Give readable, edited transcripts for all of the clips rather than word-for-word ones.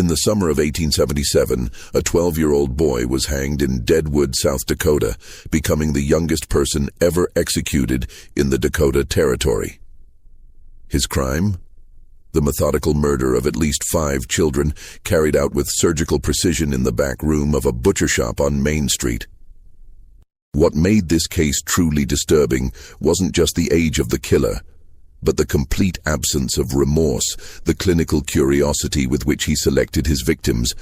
In the summer of 1877, a 12-year-old boy was hanged in Deadwood, South Dakota, becoming the youngest person ever executed in the Dakota Territory. His crime? The methodical murder of at least 5 children, carried out with surgical precision in the back room of a butcher shop on Main Street. What made this case truly disturbing wasn't just the age of the killer, but the complete absence of remorse, the clinical curiosity with which he selected his victims,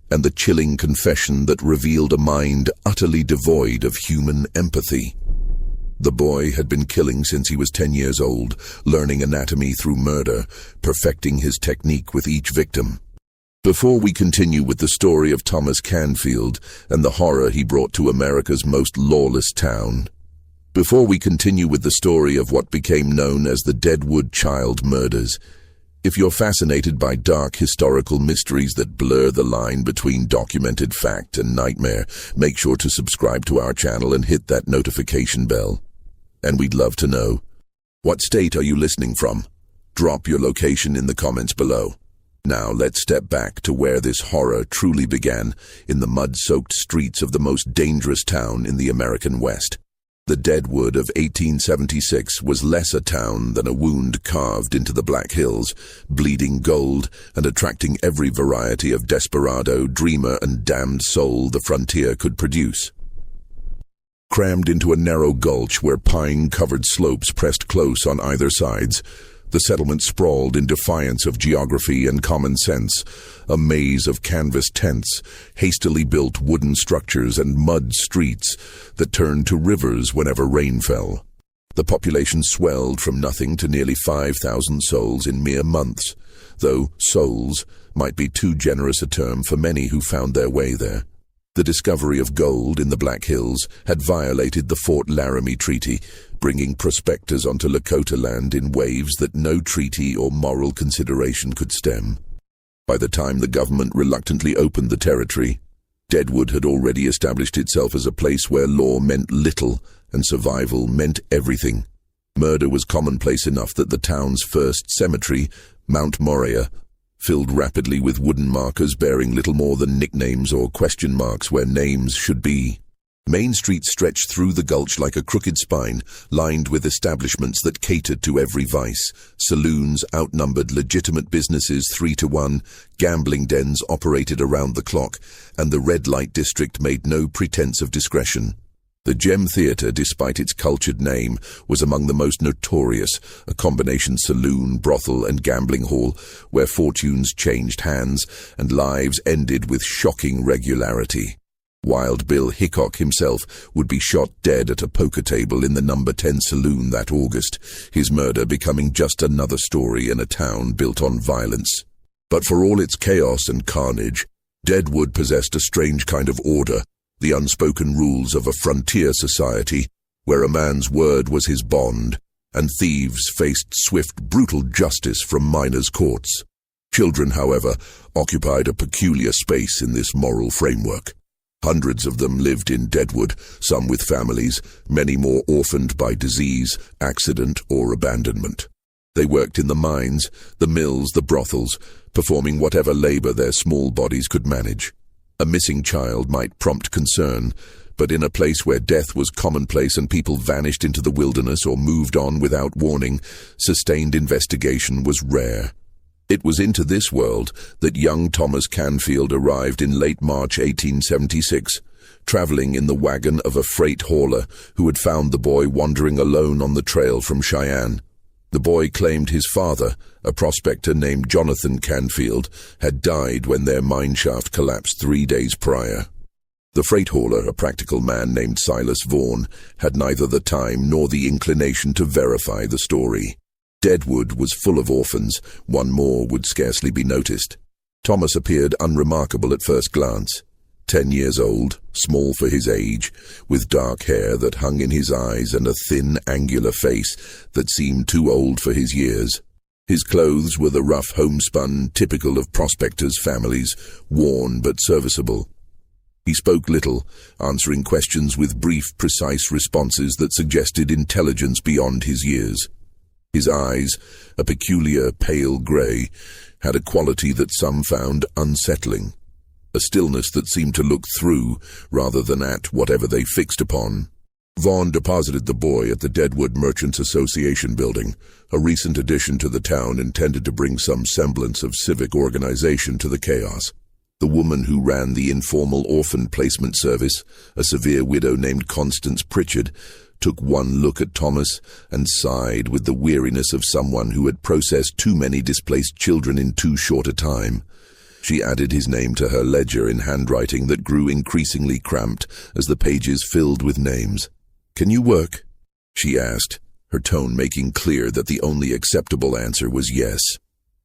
and the chilling confession that revealed a mind utterly devoid of human empathy. The boy had been killing since he was 10 years old, learning anatomy through murder, perfecting his technique with each victim. Before we continue with the story of Thomas Canfield and the horror he brought to America's most lawless town, Before we continue with the story of what became known as the Deadwood child murders, if you're fascinated by dark historical mysteries that blur the line between documented fact and nightmare, make sure to subscribe to our channel and hit that notification bell. And we'd love to know, what state are you listening from? Drop your location in the comments below. Now let's step back to where this horror truly began, in the mud-soaked streets of the most dangerous town in the American West. The Deadwood of 1876 was less a town than a wound carved into the Black Hills, bleeding gold and attracting every variety of desperado, dreamer, and damned soul the frontier could produce. Crammed into a narrow gulch where pine-covered slopes pressed close on either sides, the settlement sprawled in defiance of geography and common sense, a maze of canvas tents, hastily built wooden structures, and mud streets that turned to rivers whenever rain fell. The population swelled from nothing to nearly 5,000 souls in mere months, though souls might be too generous a term for many who found their way there. The discovery of gold in the Black Hills had violated the Fort Laramie Treaty, bringing prospectors onto Lakota land in waves that no treaty or moral consideration could stem. By the time the government reluctantly opened the territory, Deadwood had already established itself as a place where law meant little and survival meant everything. Murder was commonplace enough that the town's first cemetery, Mount Moriah, filled rapidly with wooden markers bearing little more than nicknames or question marks where names should be. Main Street stretched through the gulch like a crooked spine, lined with establishments that catered to every vice. Saloons outnumbered legitimate businesses 3-1, gambling dens operated around the clock, and the red light district made no pretense of discretion. The Gem Theatre, despite its cultured name, was among the most notorious, a combination saloon, brothel, and gambling hall, where fortunes changed hands and lives ended with shocking regularity. Wild Bill Hickok himself would be shot dead at a poker table in the No. 10 saloon that August, his murder becoming just another story in a town built on violence. But for all its chaos and carnage, Deadwood possessed a strange kind of order, the unspoken rules of a frontier society, where a man's word was his bond, and thieves faced swift, brutal justice from miners' courts. Children, however, occupied a peculiar space in this moral framework. Hundreds of them lived in Deadwood, some with families, many more orphaned by disease, accident, or abandonment. They worked in the mines, the mills, the brothels, performing whatever labor their small bodies could manage. A missing child might prompt concern, but in a place where death was commonplace and people vanished into the wilderness or moved on without warning, sustained investigation was rare. It was into this world that young Thomas Canfield arrived in late March 1876, traveling in the wagon of a freight hauler who had found the boy wandering alone on the trail from Cheyenne. The boy claimed his father, a prospector named Jonathan Canfield, had died when their mineshaft collapsed 3 days prior. The freight hauler, a practical man named Silas Vaughan, had neither the time nor the inclination to verify the story. Deadwood was full of orphans, one more would scarcely be noticed. Thomas appeared unremarkable at first glance. 10 years old, small for his age, with dark hair that hung in his eyes and a thin, angular face that seemed too old for his years. His clothes were the rough homespun, typical of prospectors' families, worn but serviceable. He spoke little, answering questions with brief, precise responses that suggested intelligence beyond his years. His eyes, a peculiar pale grey, had a quality that some found unsettling, a stillness that seemed to look through rather than at whatever they fixed upon. Vaughn deposited the boy at the Deadwood Merchants Association building, a recent addition to the town intended to bring some semblance of civic organization to the chaos. The woman who ran the informal orphan placement service, a severe widow named Constance Pritchard, took one look at Thomas and sighed with the weariness of someone who had processed too many displaced children in too short a time. She added his name to her ledger in handwriting that grew increasingly cramped as the pages filled with names. "Can you work?" she asked, her tone making clear that the only acceptable answer was yes.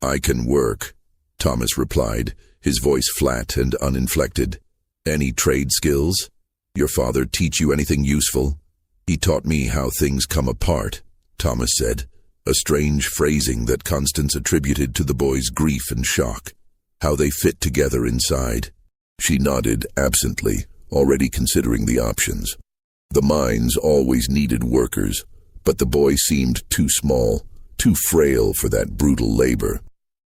"I can work," Thomas replied, his voice flat and uninflected. "Any trade skills? Your father teach you anything useful?" "He taught me how things come apart," Thomas said, a strange phrasing that Constance attributed to the boy's grief and shock. "How they fit together inside." She nodded absently, already considering the options. The mines always needed workers, but the boy seemed too small, too frail for that brutal labor.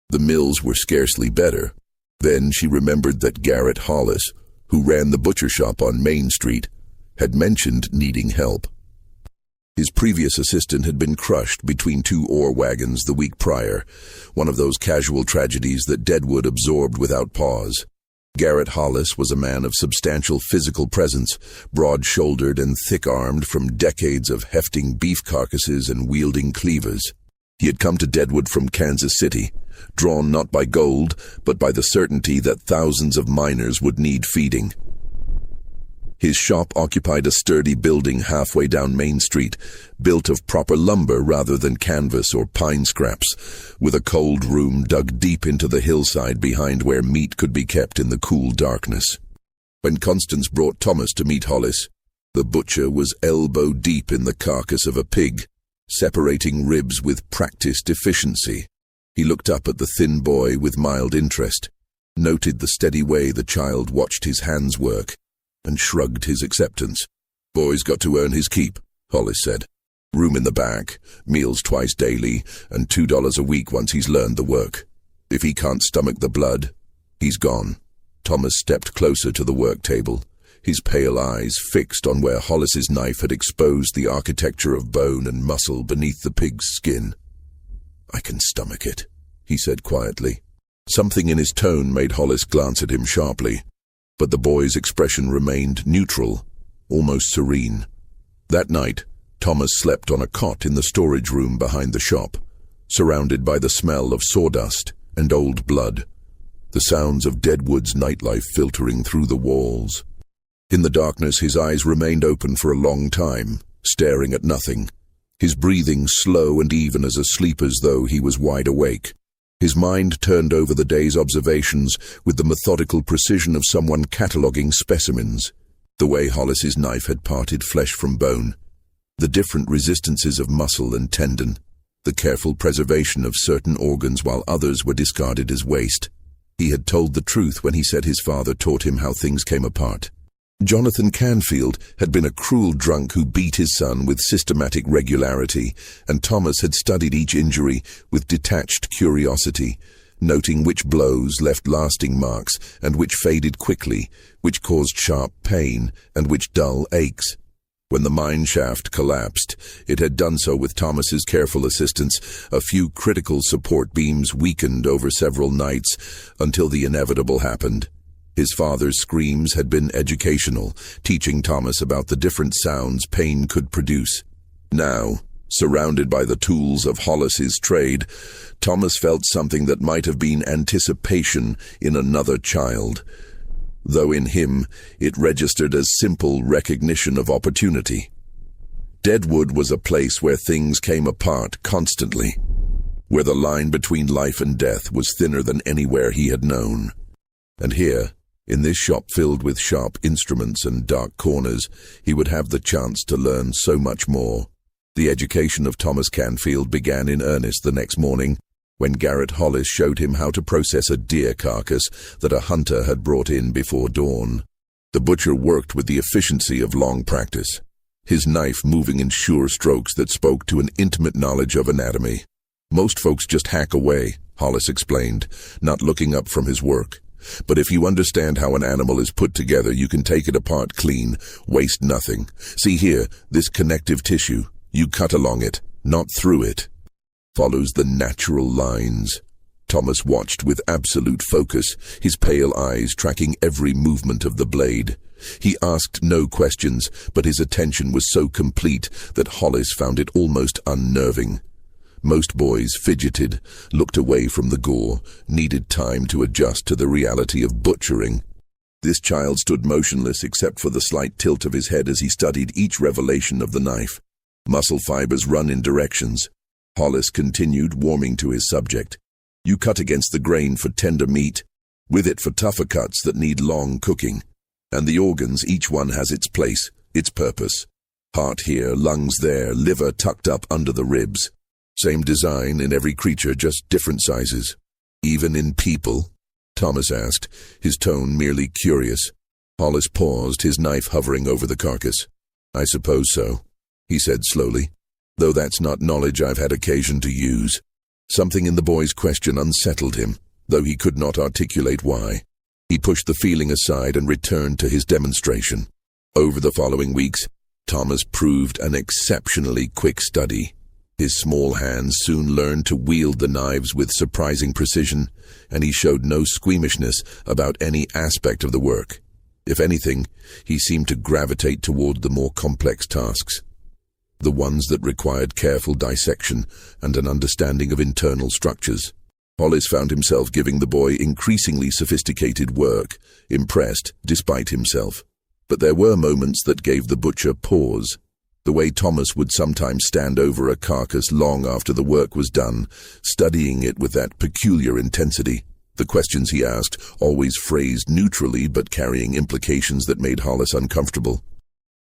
The mills were scarcely better. Then she remembered that Garrett Hollis, who ran the butcher shop on Main Street, had mentioned needing help. His previous assistant had been crushed between two ore wagons the week prior, one of those casual tragedies that Deadwood absorbed without pause. Garrett Hollis was a man of substantial physical presence, broad-shouldered and thick-armed from decades of hefting beef carcasses and wielding cleavers. He had come to Deadwood from Kansas City, drawn not by gold, but by the certainty that thousands of miners would need feeding. His shop occupied a sturdy building halfway down Main Street, built of proper lumber rather than canvas or pine scraps, with a cold room dug deep into the hillside behind where meat could be kept in the cool darkness. When Constance brought Thomas to meet Hollis, the butcher was elbow-deep in the carcass of a pig, separating ribs with practiced efficiency. He looked up at the thin boy with mild interest, noted the steady way the child watched his hands work, and shrugged his acceptance. "Boy's got to earn his keep," Hollis said. "Room in the back, meals twice daily, and $2 a week once he's learned the work. If he can't stomach the blood, he's gone." Thomas stepped closer to the work table, his pale eyes fixed on where Hollis's knife had exposed the architecture of bone and muscle beneath the pig's skin. "I can stomach it," he said quietly. Something in his tone made Hollis glance at him sharply, but the boy's expression remained neutral, almost serene. That night, Thomas slept on a cot in the storage room behind the shop, surrounded by the smell of sawdust and old blood, the sounds of Deadwood's nightlife filtering through the walls. In the darkness, his eyes remained open for a long time, staring at nothing, his breathing slow and even as asleep as though he was wide awake. His mind turned over the day's observations with the methodical precision of someone cataloguing specimens. The way Hollis's knife had parted flesh from bone, the different resistances of muscle and tendon, the careful preservation of certain organs while others were discarded as waste. He had told the truth when he said his father taught him how things came apart. Jonathan Canfield had been a cruel drunk who beat his son with systematic regularity, and Thomas had studied each injury with detached curiosity, noting which blows left lasting marks and which faded quickly, which caused sharp pain and which dull aches. When the mine shaft collapsed, it had done so with Thomas's careful assistance. A few critical support beams weakened over several nights until the inevitable happened. His father's screams had been educational, teaching Thomas about the different sounds pain could produce. Now, surrounded by the tools of Hollis's trade, Thomas felt something that might have been anticipation in another child, though in him it registered as simple recognition of opportunity. Deadwood was a place where things came apart constantly, where the line between life and death was thinner than anywhere he had known. And here, in this shop filled with sharp instruments and dark corners, he would have the chance to learn so much more. The education of Thomas Canfield began in earnest the next morning, when Garrett Hollis showed him how to process a deer carcass that a hunter had brought in before dawn. The butcher worked with the efficiency of long practice, his knife moving in sure strokes that spoke to an intimate knowledge of anatomy. Most folks just hack away, Hollis explained, not looking up from his work. "But if you understand how an animal is put together, you can take it apart clean, waste nothing. See here, this connective tissue. You cut along it, not through it. Follows the natural lines." Thomas watched with absolute focus, his pale eyes tracking every movement of the blade. He asked no questions, but his attention was so complete that Hollis found it almost unnerving. Most boys fidgeted, looked away from the gore, needed time to adjust to the reality of butchering. This child stood motionless except for the slight tilt of his head as he studied each revelation of the knife. Muscle fibers run in directions. Hollis continued, warming to his subject. "You cut against the grain for tender meat, with it for tougher cuts that need long cooking. And the organs, each one has its place, its purpose. Heart here, lungs there, liver tucked up under the ribs. Same design in every creature, just different sizes." "Even in people?" Thomas asked, his tone merely curious. Hollis paused, his knife hovering over the carcass. "I suppose so," he said slowly, "though that's not knowledge I've had occasion to use." Something in the boy's question unsettled him, though he could not articulate why. He pushed the feeling aside and returned to his demonstration. Over the following weeks, Thomas proved an exceptionally quick study. His small hands soon learned to wield the knives with surprising precision, and he showed no squeamishness about any aspect of the work. If anything, he seemed to gravitate toward the more complex tasks, the ones that required careful dissection and an understanding of internal structures. Hollis found himself giving the boy increasingly sophisticated work, impressed despite himself. But there were moments that gave the butcher pause. The way Thomas would sometimes stand over a carcass long after the work was done, studying it with that peculiar intensity. The questions he asked, always phrased neutrally but carrying implications that made Hollis uncomfortable.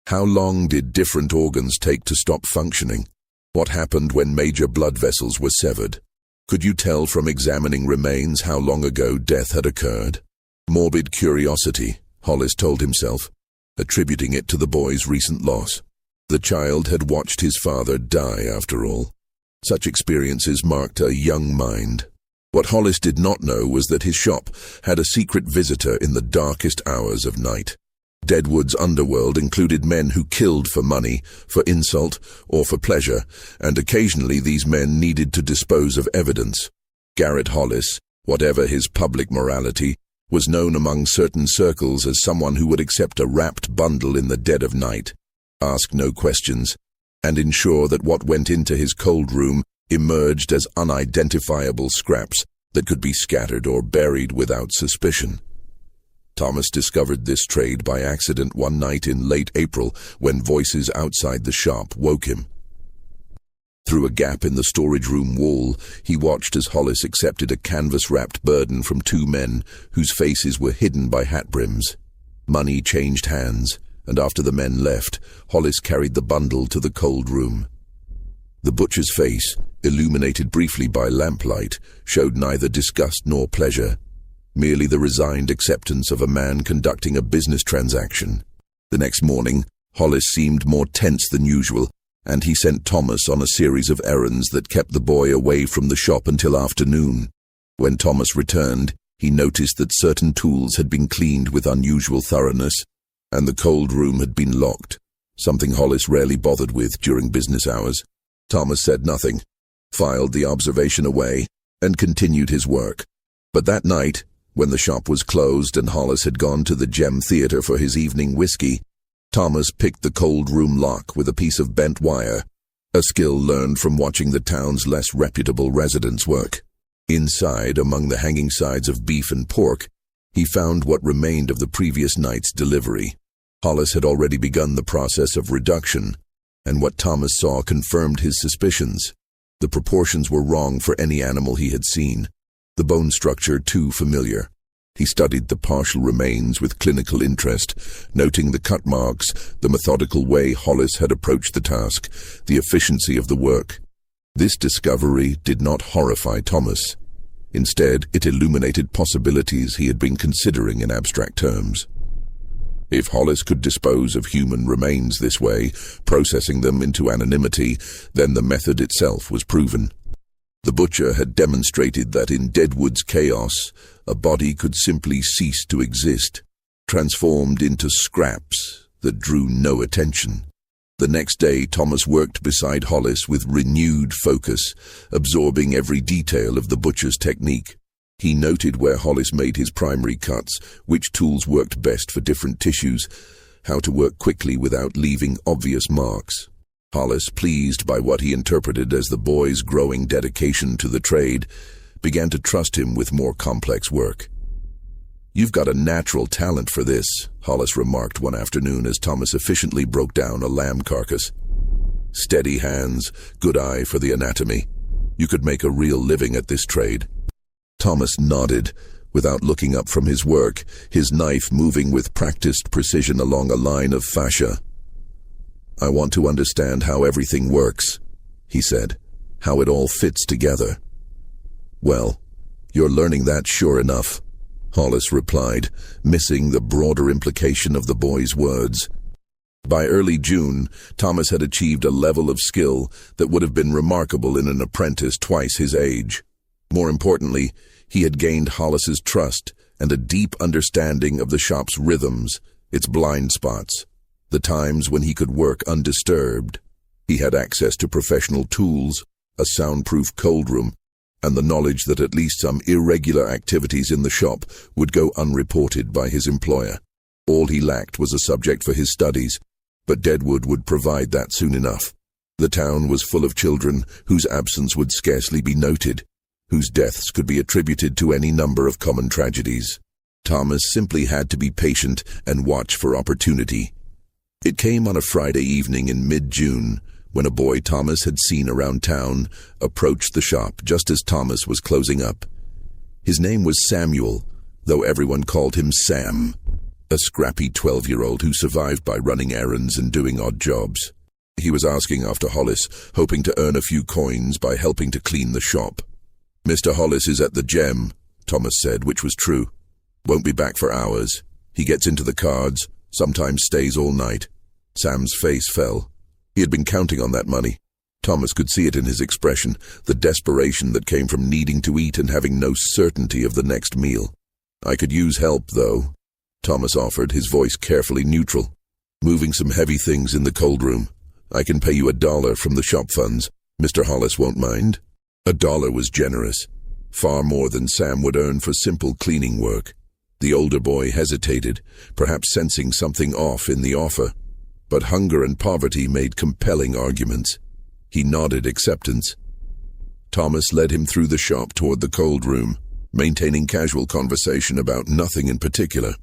How long did different organs take to stop functioning? What happened when major blood vessels were severed? Could you tell from examining remains how long ago death had occurred? Morbid curiosity, Hollis told himself, attributing it to the boy's recent loss. The child had watched his father die, after all. Such experiences marked a young mind. What Hollis did not know was that his shop had a secret visitor in the darkest hours of night. Deadwood's underworld included men who killed for money, for insult, or for pleasure, and occasionally these men needed to dispose of evidence. Garrett Hollis, whatever his public morality, was known among certain circles as someone who would accept a wrapped bundle in the dead of night, ask no questions, and ensure that what went into his cold room emerged as unidentifiable scraps that could be scattered or buried without suspicion. Thomas discovered this trade by accident one night in late April when voices outside the shop woke him. Through a gap in the storage room wall, he watched as Hollis accepted a canvas-wrapped burden from two men whose faces were hidden by hat brims. Money changed hands, and after the men left, Hollis carried the bundle to the cold room. The butcher's face, illuminated briefly by lamplight, showed neither disgust nor pleasure, merely the resigned acceptance of a man conducting a business transaction. The next morning, Hollis seemed more tense than usual, and he sent Thomas on a series of errands that kept the boy away from the shop until afternoon. When Thomas returned, he noticed that certain tools had been cleaned with unusual thoroughness, and the cold room had been locked, something Hollis rarely bothered with during business hours. Thomas said nothing, filed the observation away, and continued his work. But that night, when the shop was closed and Hollis had gone to the Gem Theater for his evening whiskey, Thomas picked the cold room lock with a piece of bent wire, a skill learned from watching the town's less reputable residents work. Inside, among the hanging sides of beef and pork, he found what remained of the previous night's delivery. Hollis had already begun the process of reduction, and what Thomas saw confirmed his suspicions. The proportions were wrong for any animal he had seen, the bone structure too familiar. He studied the partial remains with clinical interest, noting the cut marks, the methodical way Hollis had approached the task, the efficiency of the work. This discovery did not horrify Thomas. Instead, it illuminated possibilities he had been considering in abstract terms. If Hollis could dispose of human remains this way, processing them into anonymity, then the method itself was proven. The butcher had demonstrated that in Deadwood's chaos, a body could simply cease to exist, transformed into scraps that drew no attention. The next day, Thomas worked beside Hollis with renewed focus, absorbing every detail of the butcher's technique. He noted where Hollis made his primary cuts, which tools worked best for different tissues, how to work quickly without leaving obvious marks. Hollis, pleased by what he interpreted as the boy's growing dedication to the trade, began to trust him with more complex work. "You've got a natural talent for this," Hollis remarked one afternoon as Thomas efficiently broke down a lamb carcass. "Steady hands, good eye for the anatomy. You could make a real living at this trade." Thomas nodded, without looking up from his work, his knife moving with practiced precision along a line of fascia. "I want to understand how everything works," he said, "how it all fits together." "Well, you're learning that sure enough," Hollis replied, missing the broader implication of the boy's words. By early June, Thomas had achieved a level of skill that would have been remarkable in an apprentice twice his age. More importantly, he had gained Hollis's trust and a deep understanding of the shop's rhythms, its blind spots, the times when he could work undisturbed. He had access to professional tools, a soundproof cold room, and the knowledge that at least some irregular activities in the shop would go unreported by his employer. All he lacked was a subject for his studies, but Deadwood would provide that soon enough. The town was full of children whose absence would scarcely be noted, whose deaths could be attributed to any number of common tragedies. Thomas simply had to be patient and watch for opportunity. It came on a Friday evening in mid-June, when a boy Thomas had seen around town approached the shop just as Thomas was closing up. His name was Samuel, though everyone called him Sam, a scrappy 12-year-old who survived by running errands and doing odd jobs. He was asking after Hollis, hoping to earn a few coins by helping to clean the shop. "Mr. Hollis is at the gem," Thomas said, which was true. "Won't be back for hours. He gets into the cards, sometimes stays all night." Sam's face fell. He had been counting on that money. Thomas could see it in his expression, the desperation that came from needing to eat and having no certainty of the next meal. "I could use help, though," Thomas offered, his voice carefully neutral. "Moving some heavy things in the cold room. I can pay you $1 from the shop funds. Mr. Hollis won't mind." $1 was generous, far more than Sam would earn for simple cleaning work. The older boy hesitated, perhaps sensing something off in the offer, but hunger and poverty made compelling arguments. He nodded acceptance. Thomas led him through the shop toward the cold room, maintaining casual conversation about nothing in particular.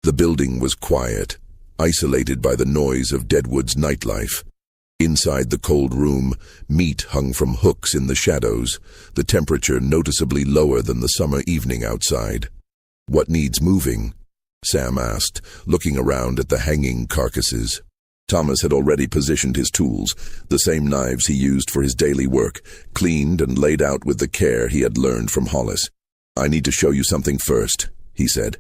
The building was quiet, isolated by the noise of Deadwood's nightlife. Inside the cold room, meat hung from hooks in the shadows, the temperature noticeably lower than the summer evening outside. "What needs moving?" Sam asked, looking around at the hanging carcasses. Thomas had already positioned his tools, the same knives he used for his daily work, cleaned and laid out with the care he had learned from Hollis. "I need to show you something first," he said,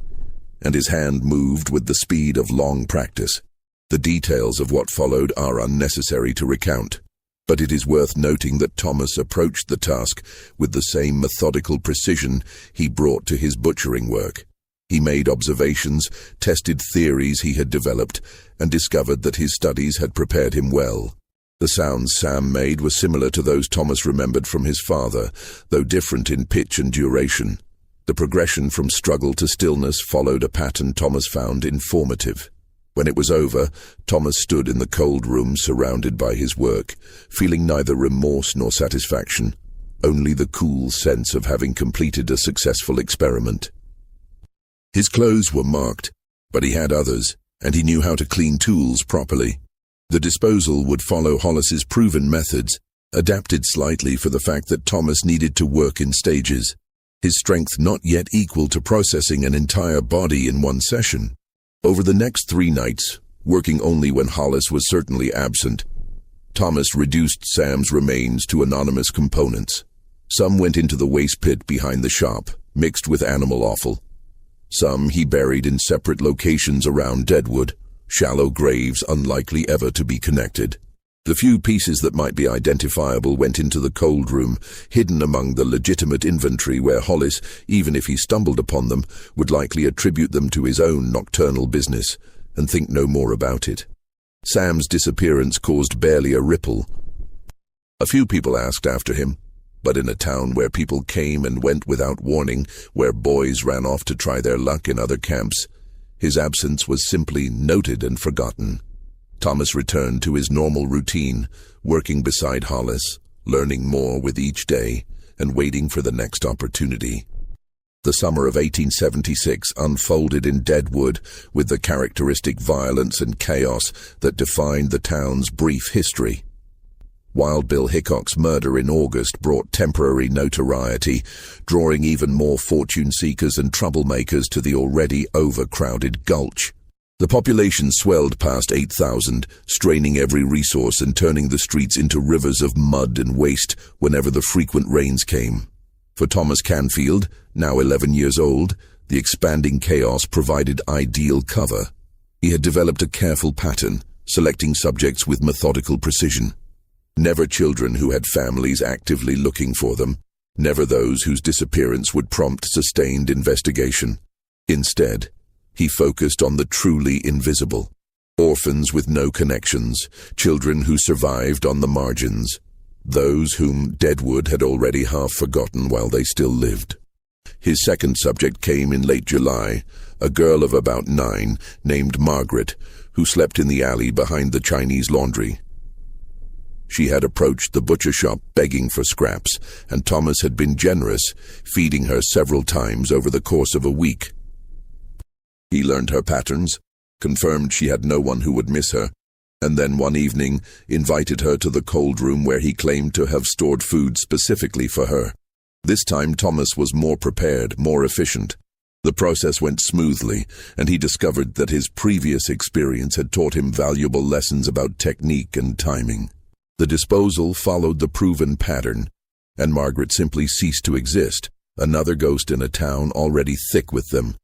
and his hand moved with the speed of long practice. The details of what followed are unnecessary to recount, but it is worth noting that Thomas approached the task with the same methodical precision he brought to his butchering work. He made observations, tested theories he had developed, and discovered that his studies had prepared him well. The sounds Sam made were similar to those Thomas remembered from his father, though different in pitch and duration. The progression from struggle to stillness followed a pattern Thomas found informative. When it was over, Thomas stood in the cold room surrounded by his work, feeling neither remorse nor satisfaction, only the cool sense of having completed a successful experiment. His clothes were marked, but he had others, and he knew how to clean tools properly. The disposal would follow Hollis's proven methods, adapted slightly for the fact that Thomas needed to work in stages, his strength not yet equal to processing an entire body in one session. Over the next 3 nights, working only when Hollis was certainly absent, Thomas reduced Sam's remains to anonymous components. Some went into the waste pit behind the shop, mixed with animal offal. Some he buried in separate locations around Deadwood, shallow graves unlikely ever to be connected. The few pieces that might be identifiable went into the cold room, hidden among the legitimate inventory where Hollis, even if he stumbled upon them, would likely attribute them to his own nocturnal business and think no more about it. Sam's disappearance caused barely a ripple. A few people asked after him, but in a town where people came and went without warning, where boys ran off to try their luck in other camps, his absence was simply noted and forgotten. Thomas returned to his normal routine, working beside Hollis, learning more with each day, and waiting for the next opportunity. The summer of 1876 unfolded in Deadwood with the characteristic violence and chaos that defined the town's brief history. Wild Bill Hickok's murder in August brought temporary notoriety, drawing even more fortune-seekers and troublemakers to the already overcrowded Gulch. The population swelled past 8,000, straining every resource and turning the streets into rivers of mud and waste whenever the frequent rains came. For Thomas Canfield, now 11 years old, the expanding chaos provided ideal cover. He had developed a careful pattern, selecting subjects with methodical precision. Never children who had families actively looking for them, never those whose disappearance would prompt sustained investigation. Instead, he focused on the truly invisible. Orphans with no connections, children who survived on the margins, those whom Deadwood had already half forgotten while they still lived. His second subject came in late July, a girl of about 9 named Margaret, who slept in the alley behind the Chinese laundry. She had approached the butcher shop begging for scraps, and Thomas had been generous, feeding her several times over the course of a week. He learned her patterns, confirmed she had no one who would miss her, and then one evening invited her to the cold room where he claimed to have stored food specifically for her. This time Thomas was more prepared, more efficient. The process went smoothly, and he discovered that his previous experience had taught him valuable lessons about technique and timing. The disposal followed the proven pattern, and Margaret simply ceased to exist, another ghost in a town already thick with them.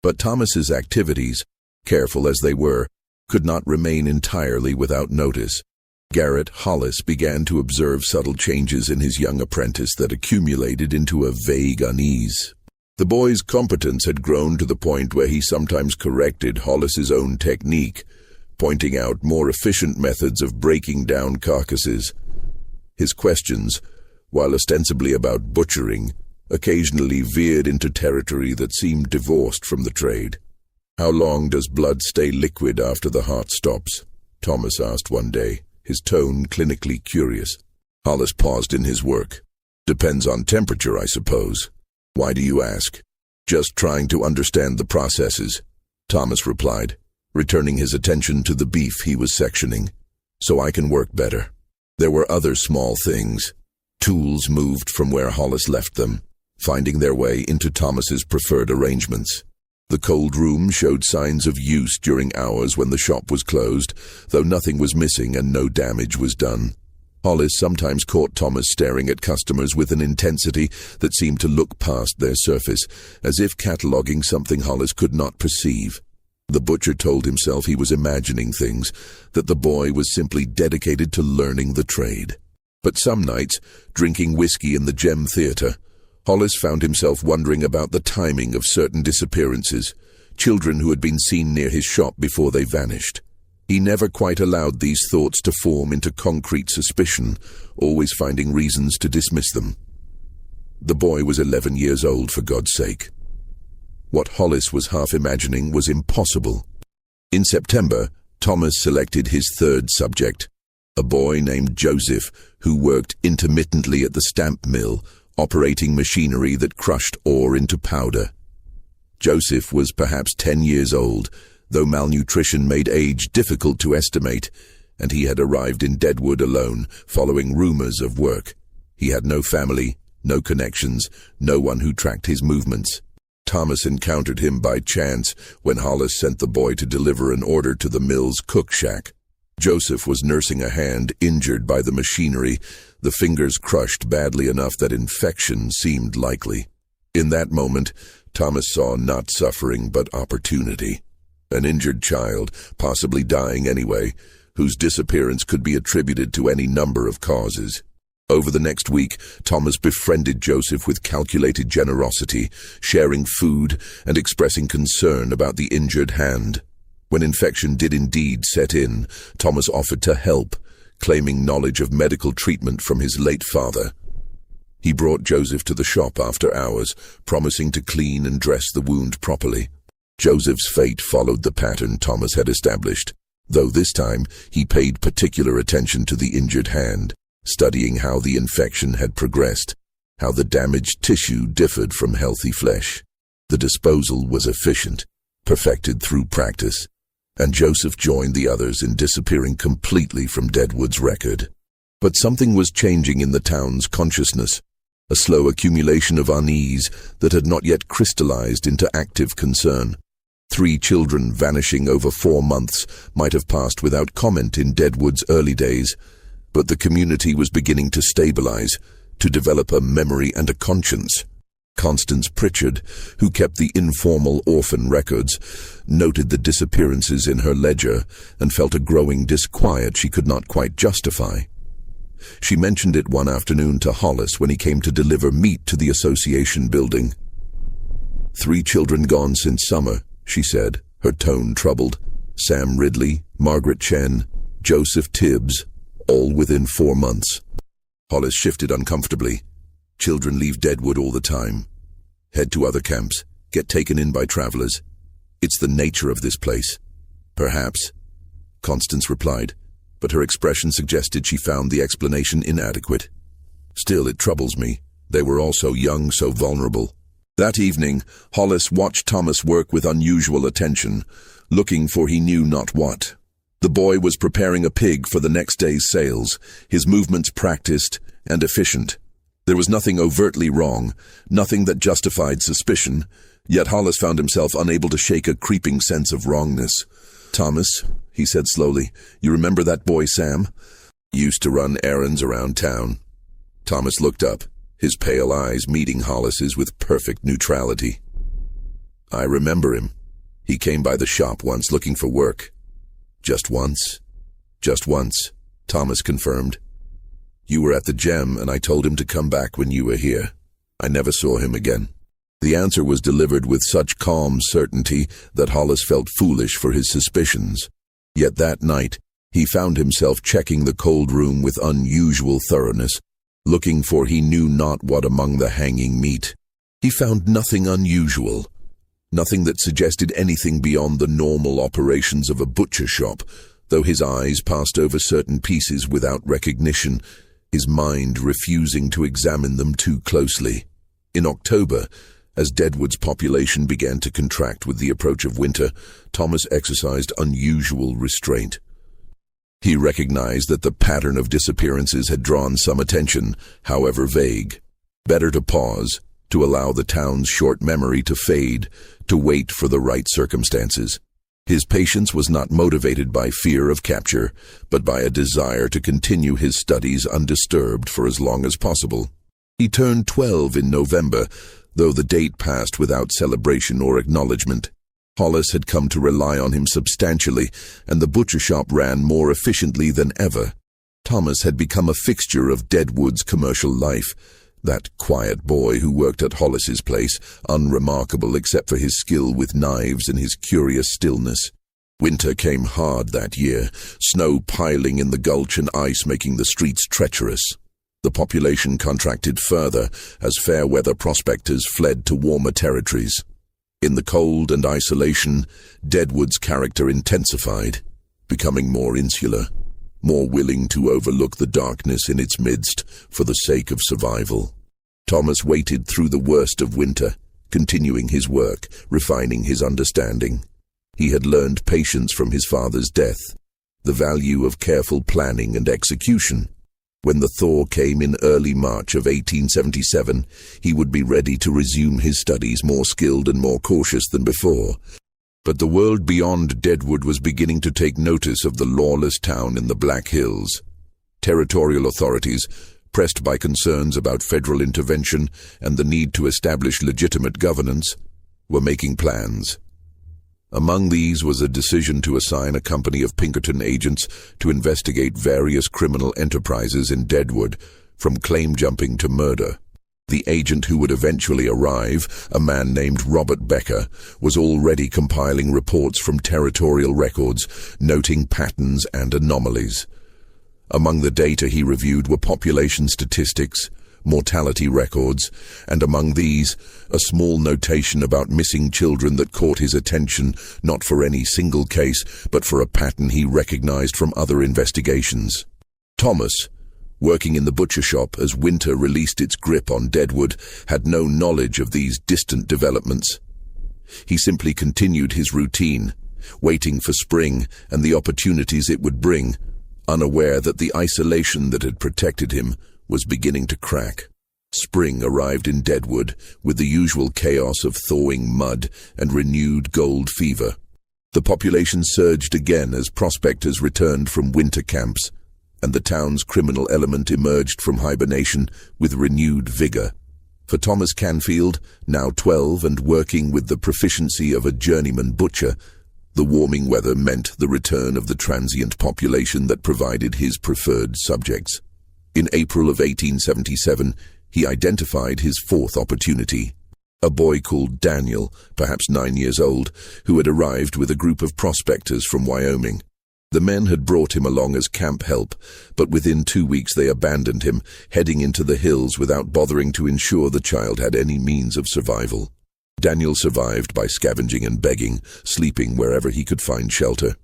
But Thomas's activities, careful as they were, could not remain entirely without notice. Garrett Hollis began to observe subtle changes in his young apprentice that accumulated into a vague unease. The boy's competence had grown to the point where he sometimes corrected Hollis's own technique, pointing out more efficient methods of breaking down carcasses. His questions, while ostensibly about butchering, occasionally veered into territory that seemed divorced from the trade. "How long does blood stay liquid after the heart stops?" Thomas asked one day, his tone clinically curious. Hollis paused in his work. "Depends on temperature, I suppose." "Why do you ask?" "Just trying to understand the processes," Thomas replied, returning his attention to the beef he was sectioning. "So I can work better." There were other small things. Tools moved from where Hollis left them, finding their way into Thomas's preferred arrangements. The cold room showed signs of use during hours when the shop was closed, though nothing was missing and no damage was done. Hollis sometimes caught Thomas staring at customers with an intensity that seemed to look past their surface, as if cataloging something Hollis could not perceive. The butcher told himself he was imagining things, that the boy was simply dedicated to learning the trade. But some nights, drinking whiskey in the Gem Theatre, Hollis found himself wondering about the timing of certain disappearances, children who had been seen near his shop before they vanished. He never quite allowed these thoughts to form into concrete suspicion, always finding reasons to dismiss them. The boy was 11 years old, for God's sake. What Hollis was half imagining was impossible. In September, Thomas selected his third subject, a boy named Joseph who worked intermittently at the stamp mill, operating machinery that crushed ore into powder. Joseph was perhaps 10 years old, though malnutrition made age difficult to estimate, and he had arrived in Deadwood alone, following rumors of work. He had no family, no connections, no one who tracked his movements. Thomas encountered him by chance when Hollis sent the boy to deliver an order to the mill's cook shack. Joseph was nursing a hand injured by the machinery, the fingers crushed badly enough that infection seemed likely. In that moment, Thomas saw not suffering but opportunity. An injured child, possibly dying anyway, whose disappearance could be attributed to any number of causes. Over the next week, Thomas befriended Joseph with calculated generosity, sharing food and expressing concern about the injured hand. When infection did indeed set in, Thomas offered to help, claiming knowledge of medical treatment from his late father. He brought Joseph to the shop after hours, promising to clean and dress the wound properly. Joseph's fate followed the pattern Thomas had established, though this time he paid particular attention to the injured hand, studying how the infection had progressed, how the damaged tissue differed from healthy flesh. The disposal was efficient, perfected through practice, and Joseph joined the others in disappearing completely from Deadwood's record. But something was changing in the town's consciousness, a slow accumulation of unease that had not yet crystallized into active concern. 3 children vanishing over 4 months might have passed without comment in Deadwood's early days, but the community was beginning to stabilize, to develop a memory and a conscience. Constance Pritchard, who kept the informal orphan records, noted the disappearances in her ledger and felt a growing disquiet she could not quite justify. She mentioned it one afternoon to Hollis when he came to deliver meat to the association building. 3 children gone since summer, she said, her tone troubled. Sam Ridley, Margaret Chen, Joseph Tibbs, all within 4 months. Hollis shifted uncomfortably. Children leave Deadwood all the time. Head to other camps, get taken in by travelers. It's the nature of this place. Perhaps, Constance replied, but her expression suggested she found the explanation inadequate. Still, it troubles me. They were all so young, so vulnerable. That evening, Hollis watched Thomas work with unusual attention, looking for he knew not what. The boy was preparing a pig for the next day's sales, his movements practiced and efficient. There was nothing overtly wrong, nothing that justified suspicion, yet Hollis found himself unable to shake a creeping sense of wrongness. "Thomas," he said slowly, "you remember that boy Sam? Used to run errands around town." Thomas looked up, his pale eyes meeting Hollis's with perfect neutrality. "I remember him. He came by the shop once looking for work." "Just once?" "Just once," Thomas confirmed. "You were at the gem and I told him to come back when you were here. I never saw him again." The answer was delivered with such calm certainty that Hollis felt foolish for his suspicions. Yet that night, he found himself checking the cold room with unusual thoroughness, looking for he knew not what among the hanging meat. He found nothing unusual, nothing that suggested anything beyond the normal operations of a butcher shop, though his eyes passed over certain pieces without recognition, his mind refusing to examine them too closely. In October, as Deadwood's population began to contract with the approach of winter, Thomas exercised unusual restraint. He recognized that the pattern of disappearances had drawn some attention, however vague. Better to pause, to allow the town's short memory to fade, to wait for the right circumstances. His patience was not motivated by fear of capture, but by a desire to continue his studies undisturbed for as long as possible. He turned 12 in November, though the date passed without celebration or acknowledgement. Hollis had come to rely on him substantially, and the butcher shop ran more efficiently than ever. Thomas had become a fixture of Deadwood's commercial life, that quiet boy who worked at Hollis's place, unremarkable except for his skill with knives and his curious stillness. Winter came hard that year, snow piling in the gulch and ice making the streets treacherous. The population contracted further as fair-weather prospectors fled to warmer territories. In the cold and isolation, Deadwood's character intensified, becoming more insular, more willing to overlook the darkness in its midst for the sake of survival. Thomas waited through the worst of winter, continuing his work, refining his understanding. He had learned patience from his father's death, the value of careful planning and execution. When the thaw came in early March of 1877, he would be ready to resume his studies more skilled and more cautious than before. But the world beyond Deadwood was beginning to take notice of the lawless town in the Black Hills. Territorial authorities, pressed by concerns about federal intervention and the need to establish legitimate governance, were making plans. Among these was a decision to assign a company of Pinkerton agents to investigate various criminal enterprises in Deadwood, from claim jumping to murder. The agent who would eventually arrive, a man named Robert Becker, was already compiling reports from territorial records, noting patterns and anomalies. Among the data he reviewed were population statistics, mortality records, and among these, a small notation about missing children that caught his attention, not for any single case, but for a pattern he recognized from other investigations. Thomas, working in the butcher shop as winter released its grip on Deadwood, had no knowledge of these distant developments. He simply continued his routine, waiting for spring and the opportunities it would bring, unaware that the isolation that had protected him was beginning to crack. Spring arrived in Deadwood with the usual chaos of thawing mud and renewed gold fever. The population surged again as prospectors returned from winter camps, and the town's criminal element emerged from hibernation with renewed vigor. For Thomas Canfield, now 12 and working with the proficiency of a journeyman butcher, the warming weather meant the return of the transient population that provided his preferred subjects. In April of 1877, he identified his fourth opportunity. A boy called Daniel, perhaps 9 years old, who had arrived with a group of prospectors from Wyoming. The men had brought him along as camp help, but within 2 weeks they abandoned him, heading into the hills without bothering to ensure the child had any means of survival. Daniel survived by scavenging and begging, sleeping wherever he could find shelter.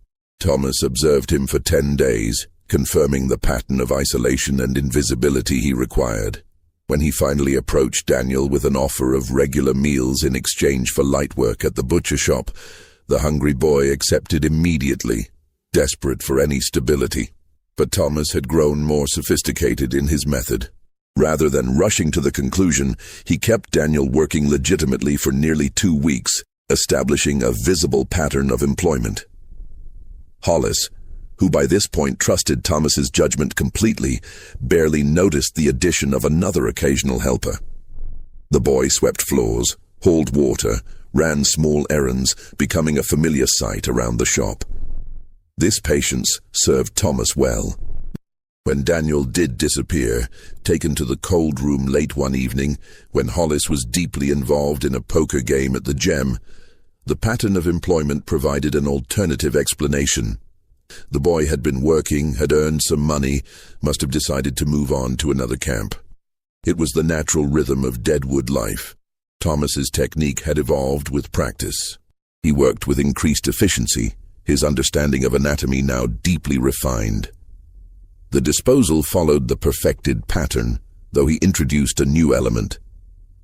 Thomas observed him for 10 days, confirming the pattern of isolation and invisibility he required. When he finally approached Daniel with an offer of regular meals in exchange for light work at the butcher shop, the hungry boy accepted immediately, desperate for any stability. But Thomas had grown more sophisticated in his method. Rather than rushing to the conclusion, he kept Daniel working legitimately for nearly 2 weeks, establishing a visible pattern of employment. Hollis, who by this point trusted Thomas's judgment completely, barely noticed the addition of another occasional helper. The boy swept floors, hauled water, ran small errands, becoming a familiar sight around the shop. This patience served Thomas well. When Daniel did disappear, taken to the cold room late one evening, when Hollis was deeply involved in a poker game at the Gem, the pattern of employment provided an alternative explanation. The boy had been working, had earned some money, must have decided to move on to another camp. It was the natural rhythm of Deadwood life. Thomas's technique had evolved with practice. He worked with increased efficiency, his understanding of anatomy now deeply refined. The disposal followed the perfected pattern, though he introduced a new element,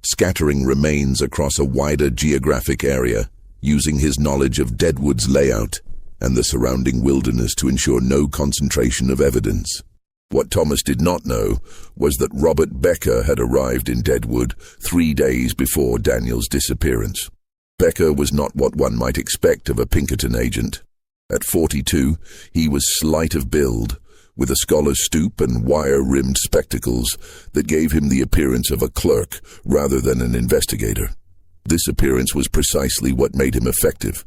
scattering remains across a wider geographic area, using his knowledge of Deadwood's layout and the surrounding wilderness to ensure no concentration of evidence. What Thomas did not know was that Robert Becker had arrived in Deadwood 3 days before Daniel's disappearance. Becker was not what one might expect of a Pinkerton agent. At 42, he was slight of build, with a scholar's stoop and wire-rimmed spectacles that gave him the appearance of a clerk rather than an investigator. This appearance was precisely what made him effective.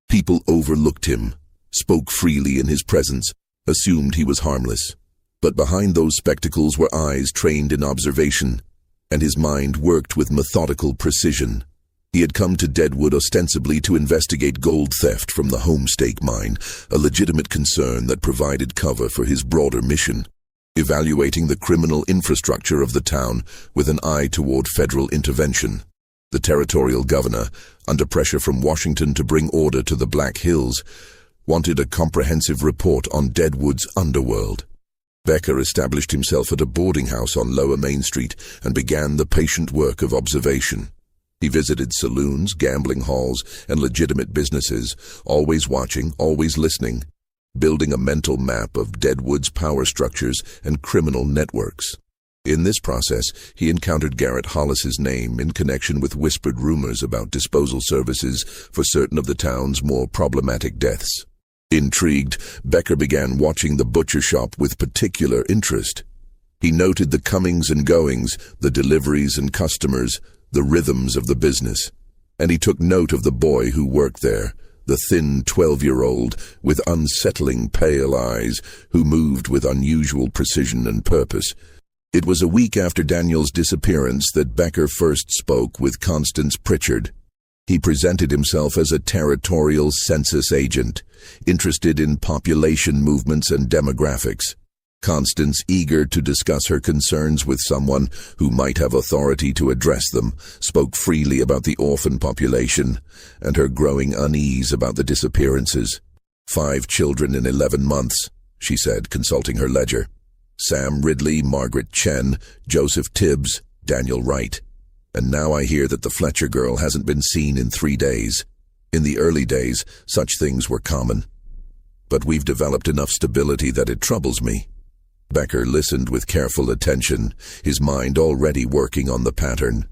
People overlooked him, spoke freely in his presence, assumed he was harmless. But behind those spectacles were eyes trained in observation, and his mind worked with methodical precision. He had come to Deadwood ostensibly to investigate gold theft from the Homestake mine, a legitimate concern that provided cover for his broader mission, evaluating the criminal infrastructure of the town with an eye toward federal intervention. The territorial governor, under pressure from Washington to bring order to the Black Hills, wanted a comprehensive report on Deadwood's underworld. Becker established himself at a boarding house on Lower Main Street and began the patient work of observation. He visited saloons, gambling halls, and legitimate businesses, always watching, always listening, building a mental map of Deadwood's power structures and criminal networks. In this process, he encountered Garrett Hollis's name in connection with whispered rumors about disposal services for certain of the town's more problematic deaths. Intrigued, Becker began watching the butcher shop with particular interest. He noted the comings and goings, the deliveries and customers, the rhythms of the business, and he took note of the boy who worked there, the thin 12-year-old with unsettling pale eyes who moved with unusual precision and purpose. It was a week after Daniel's disappearance that Becker first spoke with Constance Pritchard. He presented himself as a territorial census agent, interested in population movements and demographics. Constance, eager to discuss her concerns with someone who might have authority to address them, spoke freely about the orphan population and her growing unease about the disappearances. 5 children in 11 months, she said, consulting her ledger. Sam Ridley, Margaret Chen, Joseph Tibbs, Daniel Wright. And now I hear that the Fletcher girl hasn't been seen in 3 days. In the early days, such things were common. But we've developed enough stability that it troubles me. Becker listened with careful attention, his mind already working on the pattern.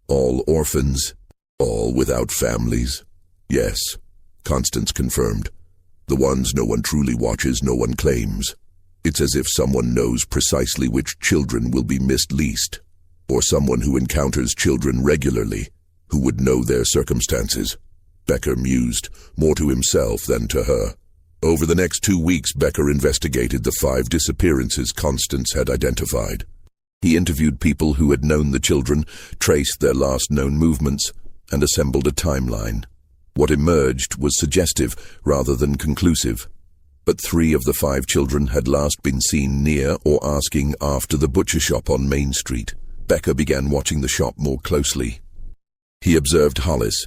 All orphans, all without families. Yes, Constance confirmed. The ones no one truly watches, no one claims. It's as if someone knows precisely which children will be missed least, or someone who encounters children regularly, who would know their circumstances. Becker mused, more to himself than to her. Over the next 2 weeks, Becker investigated the 5 disappearances Constance had identified. He interviewed people who had known the children, traced their last known movements, and assembled a timeline. What emerged was suggestive rather than conclusive. But 3 of the 5 children had last been seen near or asking after the butcher shop on Main Street. Becker began watching the shop more closely. He observed Hollis,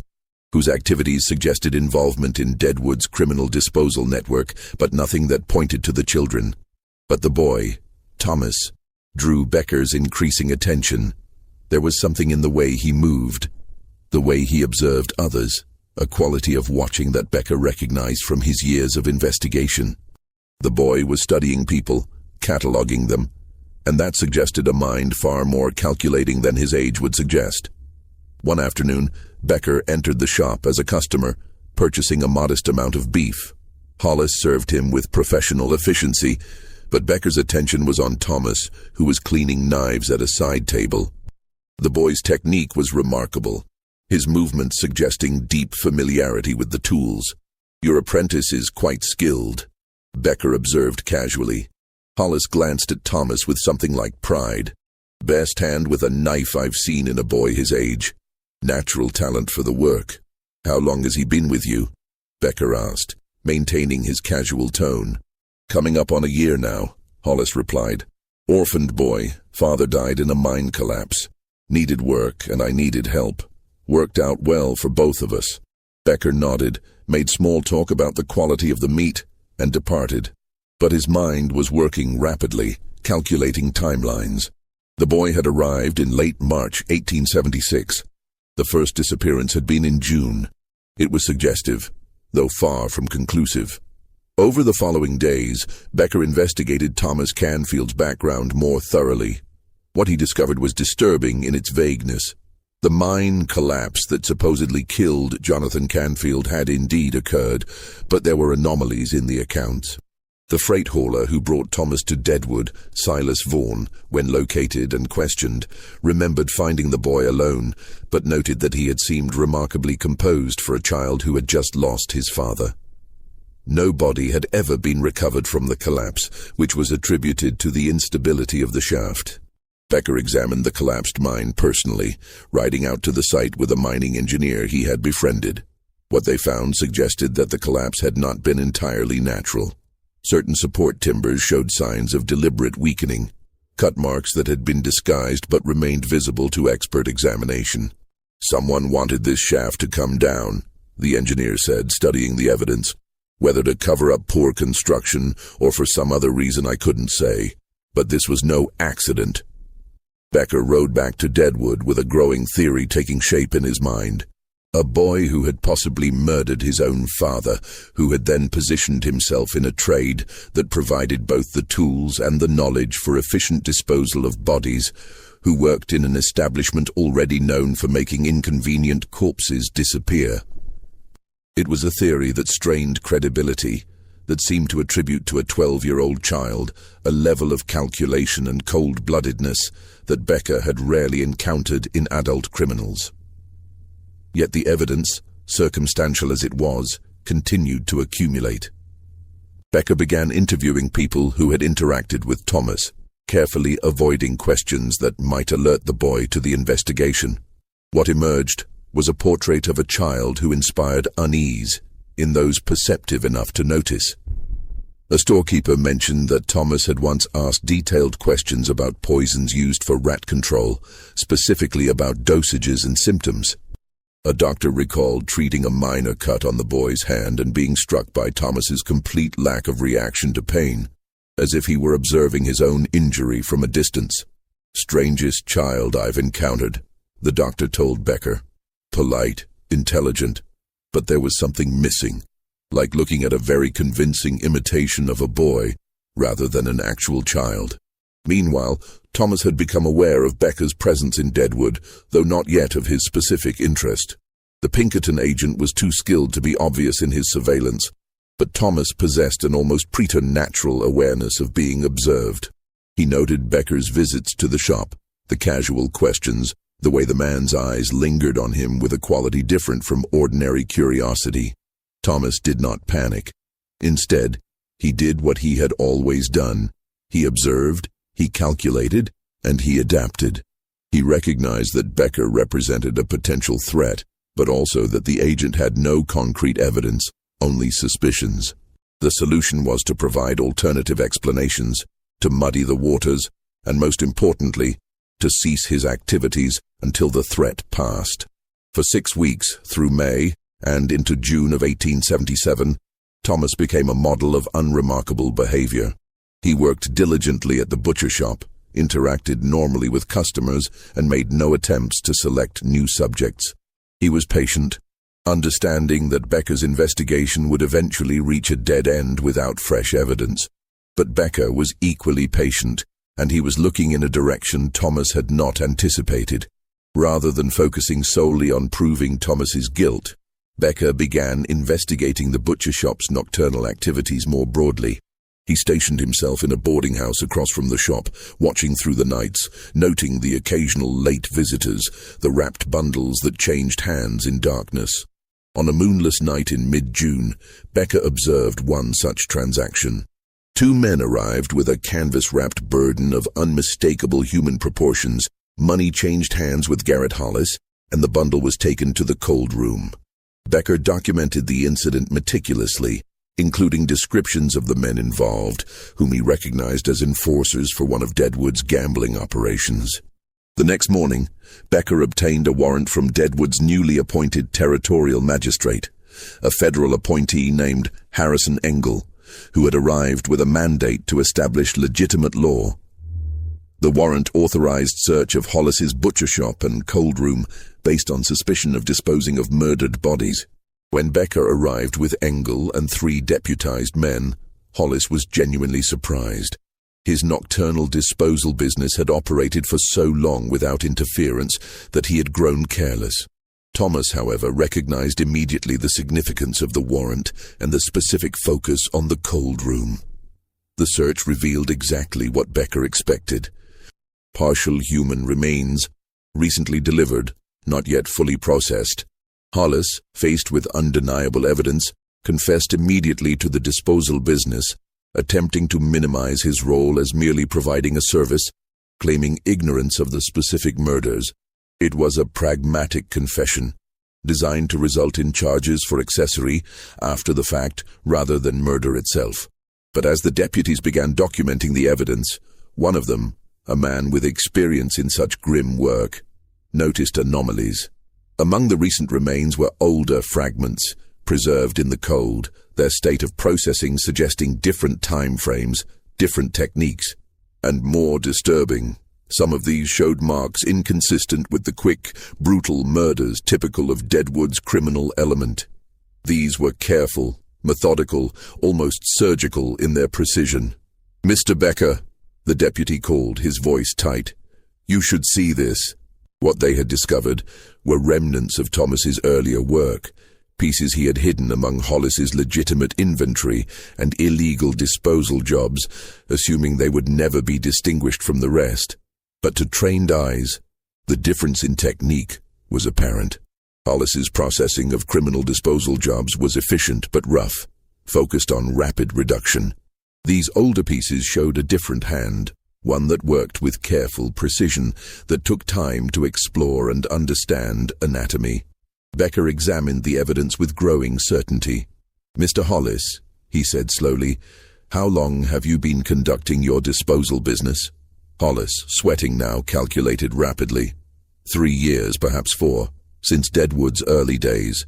whose activities suggested involvement in Deadwood's criminal disposal network, but nothing that pointed to the children. But the boy, Thomas, drew Becker's increasing attention. There was something in the way he moved, the way he observed others, a quality of watching that Becker recognized from his years of investigation. The boy was studying people, cataloging them, and that suggested a mind far more calculating than his age would suggest. One afternoon, Becker entered the shop as a customer, purchasing a modest amount of beef. Hollis served him with professional efficiency, but Becker's attention was on Thomas, who was cleaning knives at a side table. The boy's technique was remarkable, his movements suggesting deep familiarity with the tools. "Your apprentice is quite skilled," Becker observed casually. Hollis glanced at Thomas with something like pride. "Best hand with a knife I've seen in a boy his age. Natural talent for the work. How long has he been with you?" Becker asked, maintaining his casual tone. "Coming up on a year now," Hollis replied. "Orphaned boy, father died in a mine collapse. Needed work, and I needed help. Worked out well for both of us." Becker nodded, made small talk about the quality of the meat, and departed. But his mind was working rapidly, calculating timelines. The boy had arrived in late March 1876. The first disappearance had been in June. It was suggestive, though far from conclusive. Over the following days, Becker investigated Thomas Canfield's background more thoroughly. What he discovered was disturbing in its vagueness. The mine collapse that supposedly killed Jonathan Canfield had indeed occurred, but there were anomalies in the accounts. The freight hauler who brought Thomas to Deadwood, Silas Vaughan, when located and questioned, remembered finding the boy alone, but noted that he had seemed remarkably composed for a child who had just lost his father. No body had ever been recovered from the collapse, which was attributed to the instability of the shaft. Becker examined the collapsed mine personally, riding out to the site with a mining engineer he had befriended. What they found suggested that the collapse had not been entirely natural. Certain support timbers showed signs of deliberate weakening, cut marks that had been disguised but remained visible to expert examination. "Someone wanted this shaft to come down," the engineer said, studying the evidence. "Whether to cover up poor construction or for some other reason I couldn't say, but this was no accident." Becker rode back to Deadwood with a growing theory taking shape in his mind. A boy who had possibly murdered his own father, who had then positioned himself in a trade that provided both the tools and the knowledge for efficient disposal of bodies, who worked in an establishment already known for making inconvenient corpses disappear. It was a theory that strained credibility, that seemed to attribute to a 12-year-old child a level of calculation and cold-bloodedness that Becker had rarely encountered in adult criminals. Yet the evidence, circumstantial as it was, continued to accumulate. Becker began interviewing people who had interacted with Thomas, carefully avoiding questions that might alert the boy to the investigation. What emerged was a portrait of a child who inspired unease in those perceptive enough to notice. A storekeeper mentioned that Thomas had once asked detailed questions about poisons used for rat control, specifically about dosages and symptoms. A doctor recalled treating a minor cut on the boy's hand and being struck by Thomas's complete lack of reaction to pain, as if he were observing his own injury from a distance. "Strangest child I've encountered," the doctor told Becker. "Polite, intelligent, but there was something missing, like looking at a very convincing imitation of a boy rather than an actual child." Meanwhile, Thomas had become aware of Becker's presence in Deadwood, though not yet of his specific interest. The Pinkerton agent was too skilled to be obvious in his surveillance, but Thomas possessed an almost preternatural awareness of being observed. He noted Becker's visits to the shop, the casual questions, the way the man's eyes lingered on him with a quality different from ordinary curiosity. Thomas did not panic. Instead, he did what he had always done. He observed, he calculated, and he adapted. He recognized that Becker represented a potential threat, but also that the agent had no concrete evidence, only suspicions. The solution was to provide alternative explanations, to muddy the waters, and most importantly, to cease his activities until the threat passed. For 6 weeks, through May and into June of 1877, Thomas became a model of unremarkable behavior. He worked diligently at the butcher shop, interacted normally with customers, and made no attempts to select new subjects. He was patient, understanding that Becker's investigation would eventually reach a dead end without fresh evidence. But Becker was equally patient, and he was looking in a direction Thomas had not anticipated. Rather than focusing solely on proving Thomas's guilt, Becker began investigating the butcher shop's nocturnal activities more broadly. He stationed himself in a boarding house across from the shop, watching through the nights, noting the occasional late visitors, the wrapped bundles that changed hands in darkness. On a moonless night in mid-June, Becker observed one such transaction. 2 men arrived with a canvas-wrapped burden of unmistakable human proportions. Money changed hands with Garrett Hollis, and the bundle was taken to the cold room. Becker documented the incident meticulously, including descriptions of the men involved, whom he recognized as enforcers for one of Deadwood's gambling operations. The next morning, Becker obtained a warrant from Deadwood's newly appointed territorial magistrate, a federal appointee named Harrison Engel, who had arrived with a mandate to establish legitimate law. The warrant authorized search of Hollis's butcher shop and cold room based on suspicion of disposing of murdered bodies. When Becker arrived with Engel and 3 deputized men, Hollis was genuinely surprised. His nocturnal disposal business had operated for so long without interference that he had grown careless. Thomas, however, recognized immediately the significance of the warrant and the specific focus on the cold room. The search revealed exactly what Becker expected. Partial human remains, recently delivered, not yet fully processed. Hollis, faced with undeniable evidence, confessed immediately to the disposal business, attempting to minimize his role as merely providing a service, claiming ignorance of the specific murders. It was a pragmatic confession, designed to result in charges for accessory after the fact rather than murder itself. But as the deputies began documenting the evidence, one of them, a man with experience in such grim work, noticed anomalies. Among the recent remains were older fragments, preserved in the cold, their state of processing suggesting different time frames, different techniques, and more disturbing. Some of these showed marks inconsistent with the quick, brutal murders typical of Deadwood's criminal element. These were careful, methodical, almost surgical in their precision. "Mr. Becker," the deputy called, his voice tight, "you should see this." What they had discovered were remnants of Thomas's earlier work, pieces he had hidden among Hollis's legitimate inventory and illegal disposal jobs, assuming they would never be distinguished from the rest. But to trained eyes, the difference in technique was apparent. Hollis's processing of criminal disposal jobs was efficient but rough, focused on rapid reduction. These older pieces showed a different hand, one that worked with careful precision, that took time to explore and understand anatomy. Becker examined the evidence with growing certainty. "Mr. Hollis," he said slowly, "how long have you been conducting your disposal business?" Hollis, sweating now, calculated rapidly. 3 years, perhaps 4, since Deadwood's early days.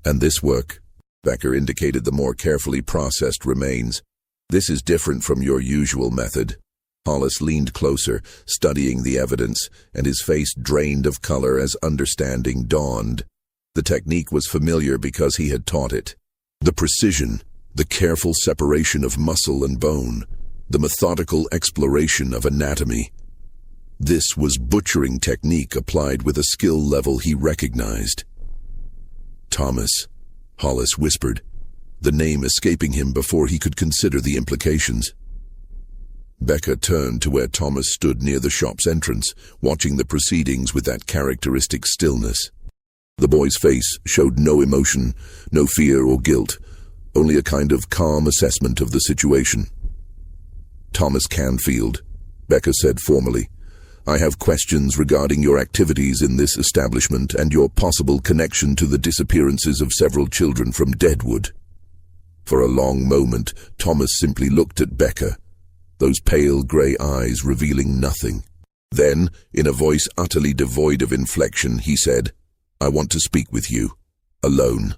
"And this work?" Becker indicated the more carefully processed remains. "This is different from your usual method." Hollis leaned closer, studying the evidence, and his face drained of color as understanding dawned. The technique was familiar because he had taught it. The precision, the careful separation of muscle and bone, the methodical exploration of anatomy. This was butchering technique applied with a skill level he recognized. "Thomas," Hollis whispered, the name escaping him before he could consider the implications. Becca turned to where Thomas stood near the shop's entrance, watching the proceedings with that characteristic stillness. The boy's face showed no emotion, no fear or guilt, only a kind of calm assessment of the situation. "Thomas Canfield," Becca said formally, "I have questions regarding your activities in this establishment and your possible connection to the disappearances of several children from Deadwood." For a long moment, Thomas simply looked at Becca, those pale grey eyes revealing nothing. Then, in a voice utterly devoid of inflection, he said, "I want to speak with you, alone."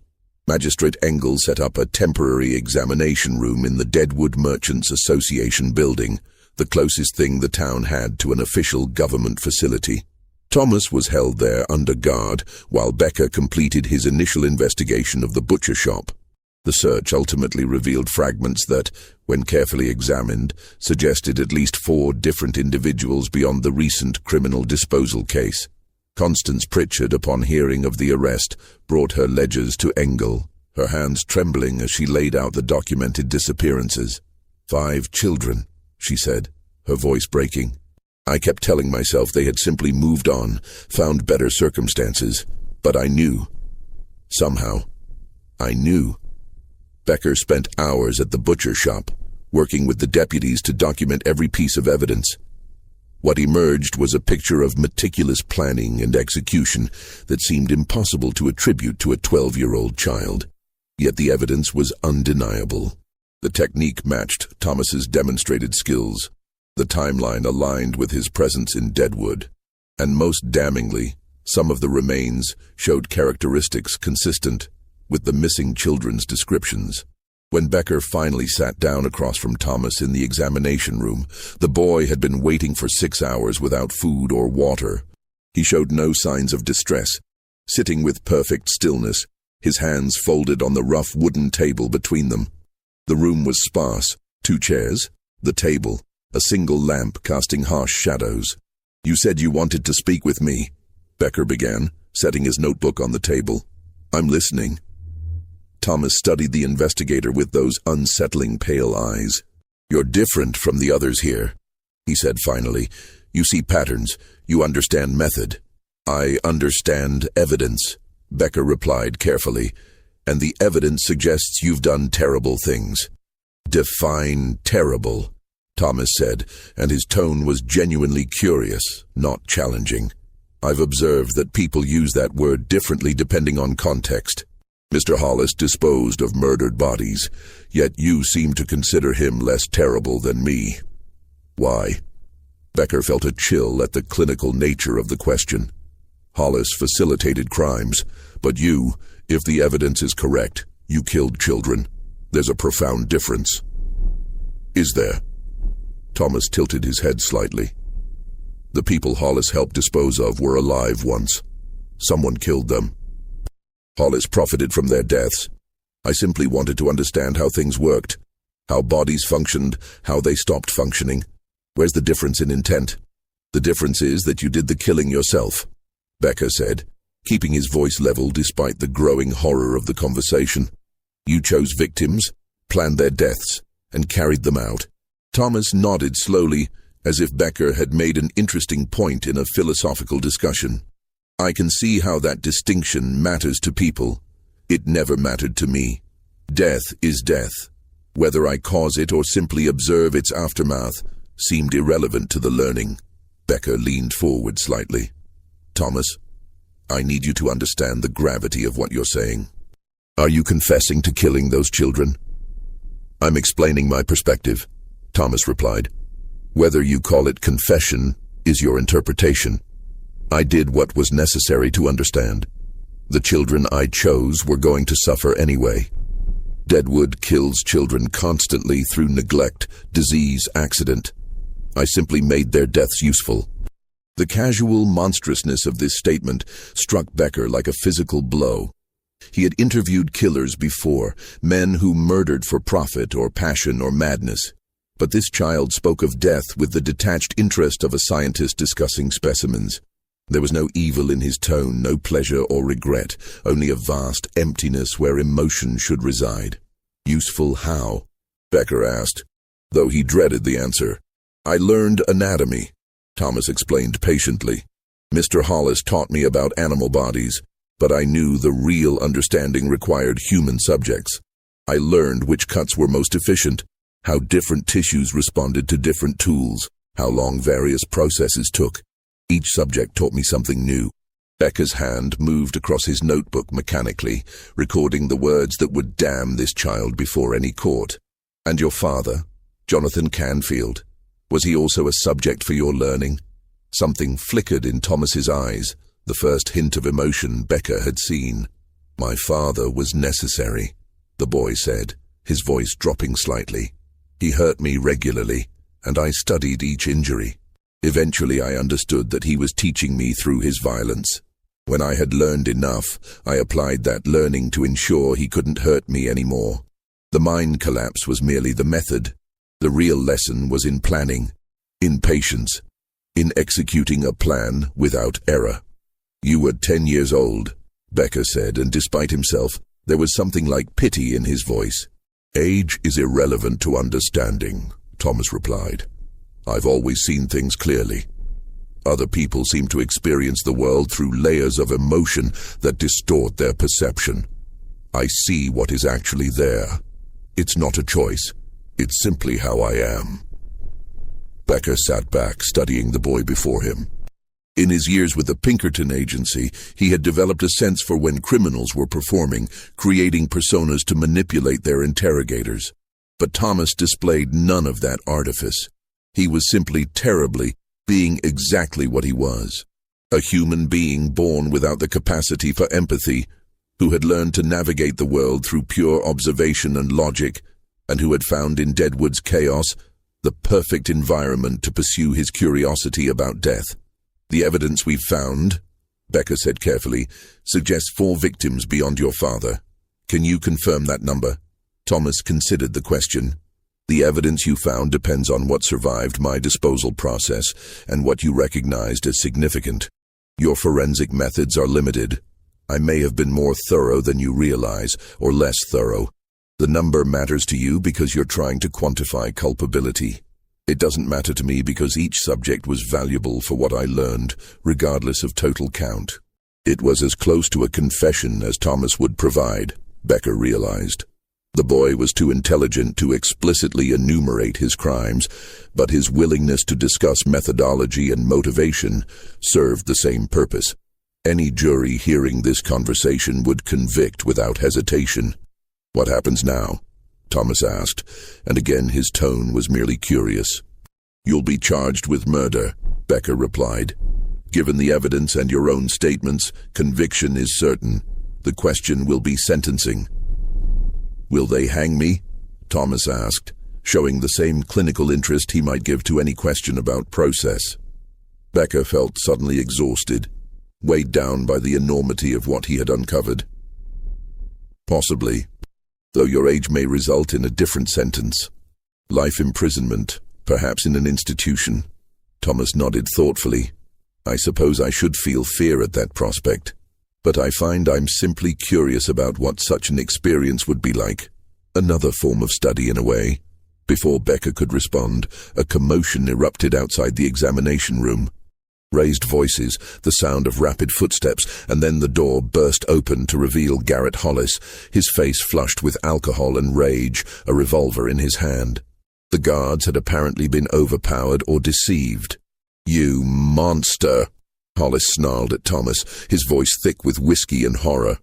Magistrate Engel set up a temporary examination room in the Deadwood Merchants Association building, the closest thing the town had to an official government facility. Thomas was held there under guard while Becca completed his initial investigation of the butcher shop. The search ultimately revealed fragments that, when carefully examined, suggested at least 4 different individuals beyond the recent criminal disposal case. Constance Pritchard, upon hearing of the arrest, brought her ledgers to Engel, her hands trembling as she laid out the documented disappearances. 5 children, she said, her voice breaking. "I kept telling myself they had simply moved on, found better circumstances, but I knew. Somehow, I knew." Becker spent hours at the butcher shop, working with the deputies to document every piece of evidence. What emerged was a picture of meticulous planning and execution that seemed impossible to attribute to a 12-year-old child. Yet the evidence was undeniable. The technique matched Thomas's demonstrated skills. The timeline aligned with his presence in Deadwood. And most damningly, some of the remains showed characteristics consistent with the missing children's descriptions. When Becker finally sat down across from Thomas in the examination room, the boy had been waiting for 6 hours without food or water. He showed no signs of distress, sitting with perfect stillness, his hands folded on the rough wooden table between them. The room was sparse: 2 chairs, the table, a single lamp casting harsh shadows. "You said you wanted to speak with me," Becker began, setting his notebook on the table. "I'm listening." Thomas studied the investigator with those unsettling pale eyes. "You're different from the others here," he said finally. "You see patterns. You understand method." "I understand evidence," Becker replied carefully, "and the evidence suggests you've done terrible things." "Define terrible," Thomas said, and his tone was genuinely curious, not challenging. "I've observed that people use that word differently depending on context. Mr. Hollis disposed of murdered bodies, yet you seem to consider him less terrible than me. Why?" Becker felt a chill at the clinical nature of the question. "Hollis facilitated crimes, but you, if the evidence is correct, you killed children. There's a profound difference." "Is there?" Thomas tilted his head slightly. "The people Hollis helped dispose of were alive once. Someone killed them. Hollis profited from their deaths. I simply wanted to understand how things worked, how bodies functioned, how they stopped functioning. Where's the difference in intent?" "The difference is that you did the killing yourself," Becker said, keeping his voice level despite the growing horror of the conversation. "You chose victims, planned their deaths, and carried them out." Thomas nodded slowly, as if Becker had made an interesting point in a philosophical discussion. I can see how that distinction matters to people. It never mattered to me. Death is death. Whether I cause it or simply observe its aftermath seemed irrelevant to the learning. Becca leaned forward slightly. Thomas, I need you to understand the gravity of what you're saying. Are you confessing to killing those children? I'm explaining my perspective, Thomas replied. Whether you call it confession is your interpretation. I did what was necessary to understand. The children I chose were going to suffer anyway. Deadwood kills children constantly through neglect, disease, accident. I simply made their deaths useful. The casual monstrousness of this statement struck Becker like a physical blow. He had interviewed killers before, men who murdered for profit or passion or madness. But this child spoke of death with the detached interest of a scientist discussing specimens. There was no evil in his tone, no pleasure or regret, only a vast emptiness where emotion should reside. Useful how? Becker asked, though he dreaded the answer. I learned anatomy, Thomas explained patiently. Mr. Hollis taught me about animal bodies, but I knew the real understanding required human subjects. I learned which cuts were most efficient, how different tissues responded to different tools, how long various processes took. Each subject taught me something new. Becker's hand moved across his notebook mechanically, recording the words that would damn this child before any court. And your father, Jonathan Canfield, was he also a subject for your learning? Something flickered in Thomas's eyes, the first hint of emotion Becker had seen. My father was necessary, the boy said, his voice dropping slightly. He hurt me regularly, and I studied each injury. Eventually I understood that he was teaching me through his violence. When I had learned enough, I applied that learning to ensure he couldn't hurt me anymore. The mind collapse was merely the method. The real lesson was in planning, in patience, in executing a plan without error. You were 10 years old, Becker said, and despite himself, there was something like pity in his voice. Age is irrelevant to understanding, Thomas replied. I've always seen things clearly. Other people seem to experience the world through layers of emotion that distort their perception. I see what is actually there. It's not a choice. It's simply how I am. Becker sat back, studying the boy before him. In his years with the Pinkerton Agency, he had developed a sense for when criminals were performing, creating personas to manipulate their interrogators. But Thomas displayed none of that artifice. He was simply terribly being exactly what he was. A human being born without the capacity for empathy, who had learned to navigate the world through pure observation and logic, and who had found in Deadwood's chaos the perfect environment to pursue his curiosity about death. The evidence we've found, Becker said carefully, suggests 4 victims beyond your father. Can you confirm that number? Thomas considered the question. The evidence you found depends on what survived my disposal process and what you recognized as significant. Your forensic methods are limited. I may have been more thorough than you realize, or less thorough. The number matters to you because you're trying to quantify culpability. It doesn't matter to me because each subject was valuable for what I learned, regardless of total count. It was as close to a confession as Thomas would provide, Becker realized. The boy was too intelligent to explicitly enumerate his crimes, but his willingness to discuss methodology and motivation served the same purpose. Any jury hearing this conversation would convict without hesitation. What happens now? Thomas asked, and again his tone was merely curious. You'll be charged with murder, Becker replied. Given the evidence and your own statements, conviction is certain. The question will be sentencing. Will they hang me? Thomas asked, showing the same clinical interest he might give to any question about process. Becker felt suddenly exhausted, weighed down by the enormity of what he had uncovered. Possibly, though your age may result in a different sentence. Life imprisonment, perhaps in an institution. Thomas nodded thoughtfully. I suppose I should feel fear at that prospect, but I find I'm simply curious about what such an experience would be like. Another form of study in a way. Before Becker could respond, a commotion erupted outside the examination room. Raised voices, the sound of rapid footsteps, and then the door burst open to reveal Garrett Hollis, his face flushed with alcohol and rage, a revolver in his hand. The guards had apparently been overpowered or deceived. "You monster!" Hollis snarled at Thomas, his voice thick with whiskey and horror.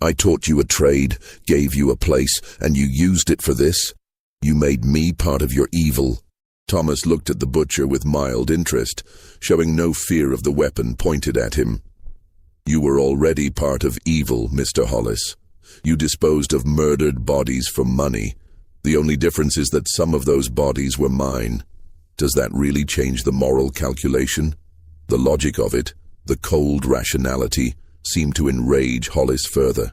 "I taught you a trade, gave you a place, and you used it for this? You made me part of your evil." Thomas looked at the butcher with mild interest, showing no fear of the weapon pointed at him. "You were already part of evil, Mr. Hollis. You disposed of murdered bodies for money. The only difference is that some of those bodies were mine. Does that really change the moral calculation?" The logic of it, the cold rationality, seemed to enrage Hollis further.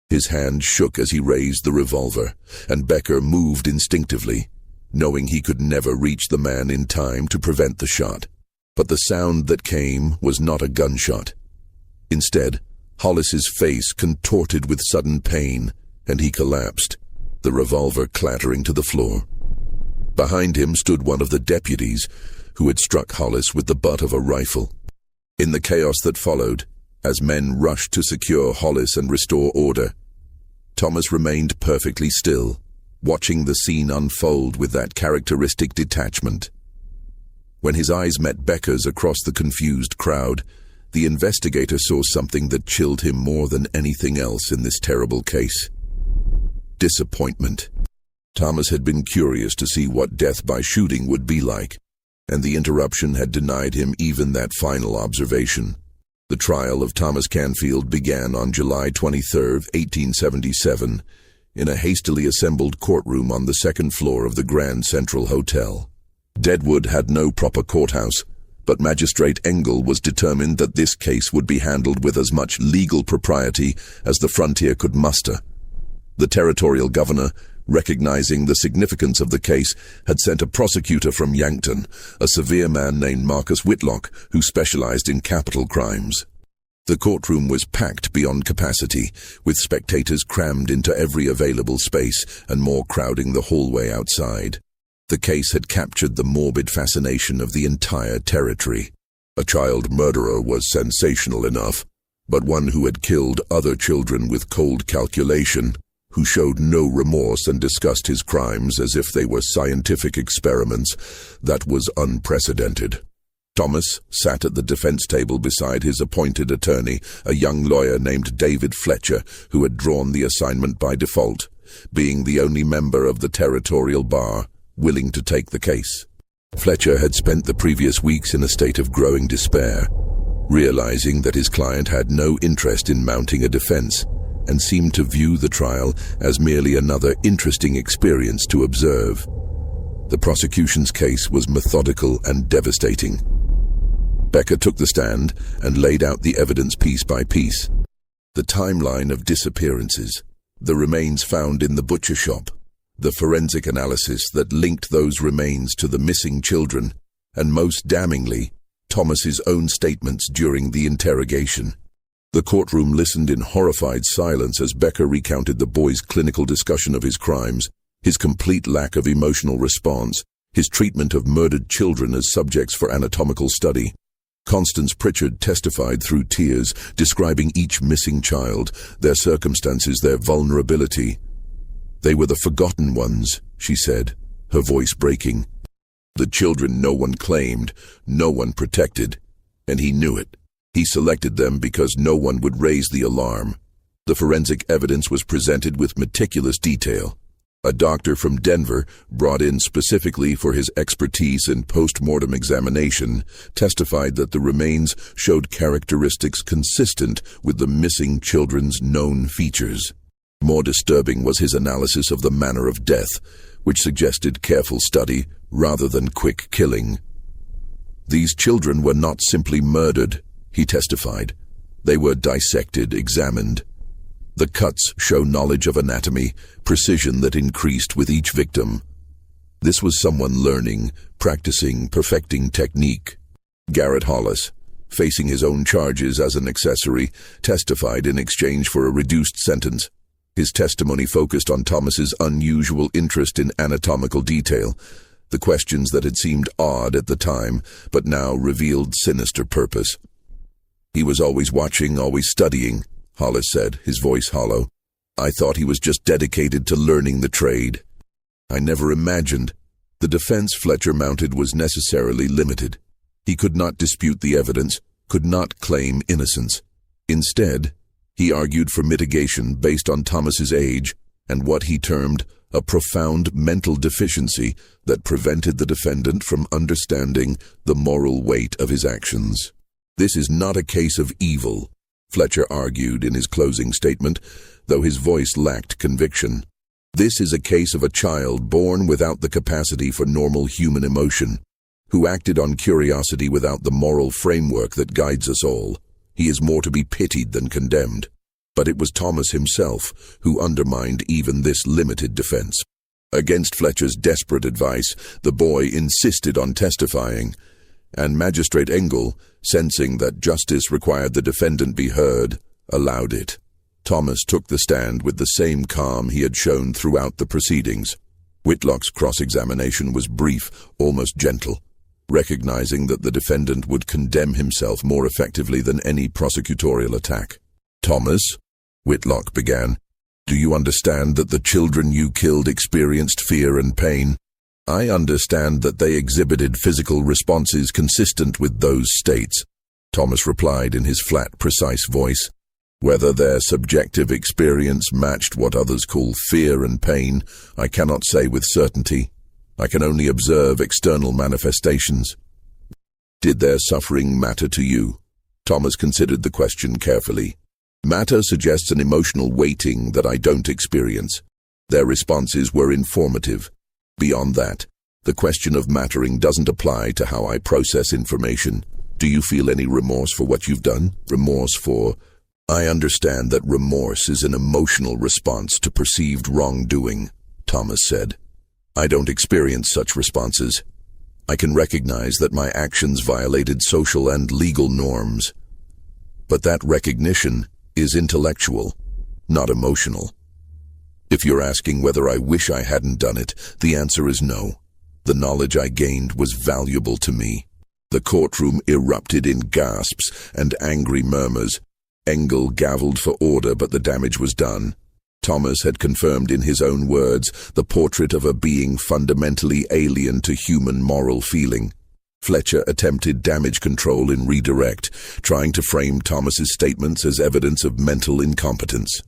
His hand shook as he raised the revolver, and Becker moved instinctively, knowing he could never reach the man in time to prevent the shot. But the sound that came was not a gunshot. Instead, Hollis's face contorted with sudden pain, and he collapsed, the revolver clattering to the floor. Behind him stood one of the deputies, who had struck Hollis with the butt of a rifle. In the chaos that followed, as men rushed to secure Hollis and restore order, Thomas remained perfectly still, watching the scene unfold with that characteristic detachment. When his eyes met Becker's across the confused crowd, the investigator saw something that chilled him more than anything else in this terrible case. Disappointment. Thomas had been curious to see what death by shooting would be like, and the interruption had denied him even that final observation. The trial of Thomas Canfield began on July 23, 1877, in a hastily assembled courtroom on the second floor of the Grand Central Hotel. Deadwood had no proper courthouse, but Magistrate Engel was determined that this case would be handled with as much legal propriety as the frontier could muster. The territorial governor, recognizing the significance of the case, had sent a prosecutor from Yankton, a severe man named Marcus Whitlock, who specialized in capital crimes. The courtroom was packed beyond capacity, with spectators crammed into every available space and more crowding the hallway outside. The case had captured the morbid fascination of the entire territory. A child murderer was sensational enough, but one who had killed other children with cold calculation, who showed no remorse and discussed his crimes as if they were scientific experiments, that was unprecedented. Thomas sat at the defense table beside his appointed attorney, a young lawyer named David Fletcher, who had drawn the assignment by default, being the only member of the territorial bar willing to take the case. Fletcher had spent the previous weeks in a state of growing despair, realizing that his client had no interest in mounting a defense, and seemed to view the trial as merely another interesting experience to observe. The prosecution's case was methodical and devastating. Becker took the stand and laid out the evidence piece by piece. The timeline of disappearances, the remains found in the butcher shop, the forensic analysis that linked those remains to the missing children, and most damningly, Thomas's own statements during the interrogation. The courtroom listened in horrified silence as Becker recounted the boy's clinical discussion of his crimes, his complete lack of emotional response, his treatment of murdered children as subjects for anatomical study. Constance Pritchard testified through tears, describing each missing child, their circumstances, their vulnerability. "They were the forgotten ones," she said, her voice breaking. "The children no one claimed, no one protected, and he knew it. He selected them because no one would raise the alarm." The forensic evidence was presented with meticulous detail. A doctor from Denver, brought in specifically for his expertise in post-mortem examination, testified that the remains showed characteristics consistent with the missing children's known features. More disturbing was his analysis of the manner of death, which suggested careful study rather than quick killing. "These children were not simply murdered," he testified. "They were dissected, examined. The cuts show knowledge of anatomy, precision that increased with each victim. This was someone learning, practicing, perfecting technique." Garrett Hollis, facing his own charges as an accessory, testified in exchange for a reduced sentence. His testimony focused on Thomas's unusual interest in anatomical detail, the questions that had seemed odd at the time, but now revealed sinister purpose. "He was always watching, always studying," Hollis said, his voice hollow. "I thought he was just dedicated to learning the trade. I never imagined." The defense Fletcher mounted was necessarily limited. He could not dispute the evidence, could not claim innocence. Instead, he argued for mitigation based on Thomas's age and what he termed a profound mental deficiency that prevented the defendant from understanding the moral weight of his actions. "This is not a case of evil," Fletcher argued in his closing statement, though his voice lacked conviction. "This is a case of a child born without the capacity for normal human emotion, who acted on curiosity without the moral framework that guides us all. He is more to be pitied than condemned." But it was Thomas himself who undermined even this limited defense. Against Fletcher's desperate advice, the boy insisted on testifying, and Magistrate Engel, sensing that justice required the defendant be heard, allowed it. Thomas took the stand with the same calm he had shown throughout the proceedings. Whitlock's cross-examination was brief, almost gentle, recognizing that the defendant would condemn himself more effectively than any prosecutorial attack. "Thomas," Whitlock began, "do you understand that the children you killed experienced fear and pain?" "I understand that they exhibited physical responses consistent with those states," Thomas replied in his flat, precise voice. "Whether their subjective experience matched what others call fear and pain, I cannot say with certainty. I can only observe external manifestations." "Did their suffering matter to you?" Thomas considered the question carefully. "Matter suggests an emotional weighting that I don't experience. Their responses were informative. Beyond that, the question of mattering doesn't apply to how I process information. Do you feel any remorse for what you've done? Remorse for—" "I understand that remorse is an emotional response to perceived wrongdoing," Thomas said. "I don't experience such responses. I can recognize that my actions violated social and legal norms. But that recognition is intellectual, not emotional. If you're asking whether I wish I hadn't done it, the answer is no. The knowledge I gained was valuable to me." The courtroom erupted in gasps and angry murmurs. Engel gavelled for order, but the damage was done. Thomas had confirmed in his own words the portrait of a being fundamentally alien to human moral feeling. Fletcher attempted damage control in redirect, trying to frame Thomas's statements as evidence of mental incompetence.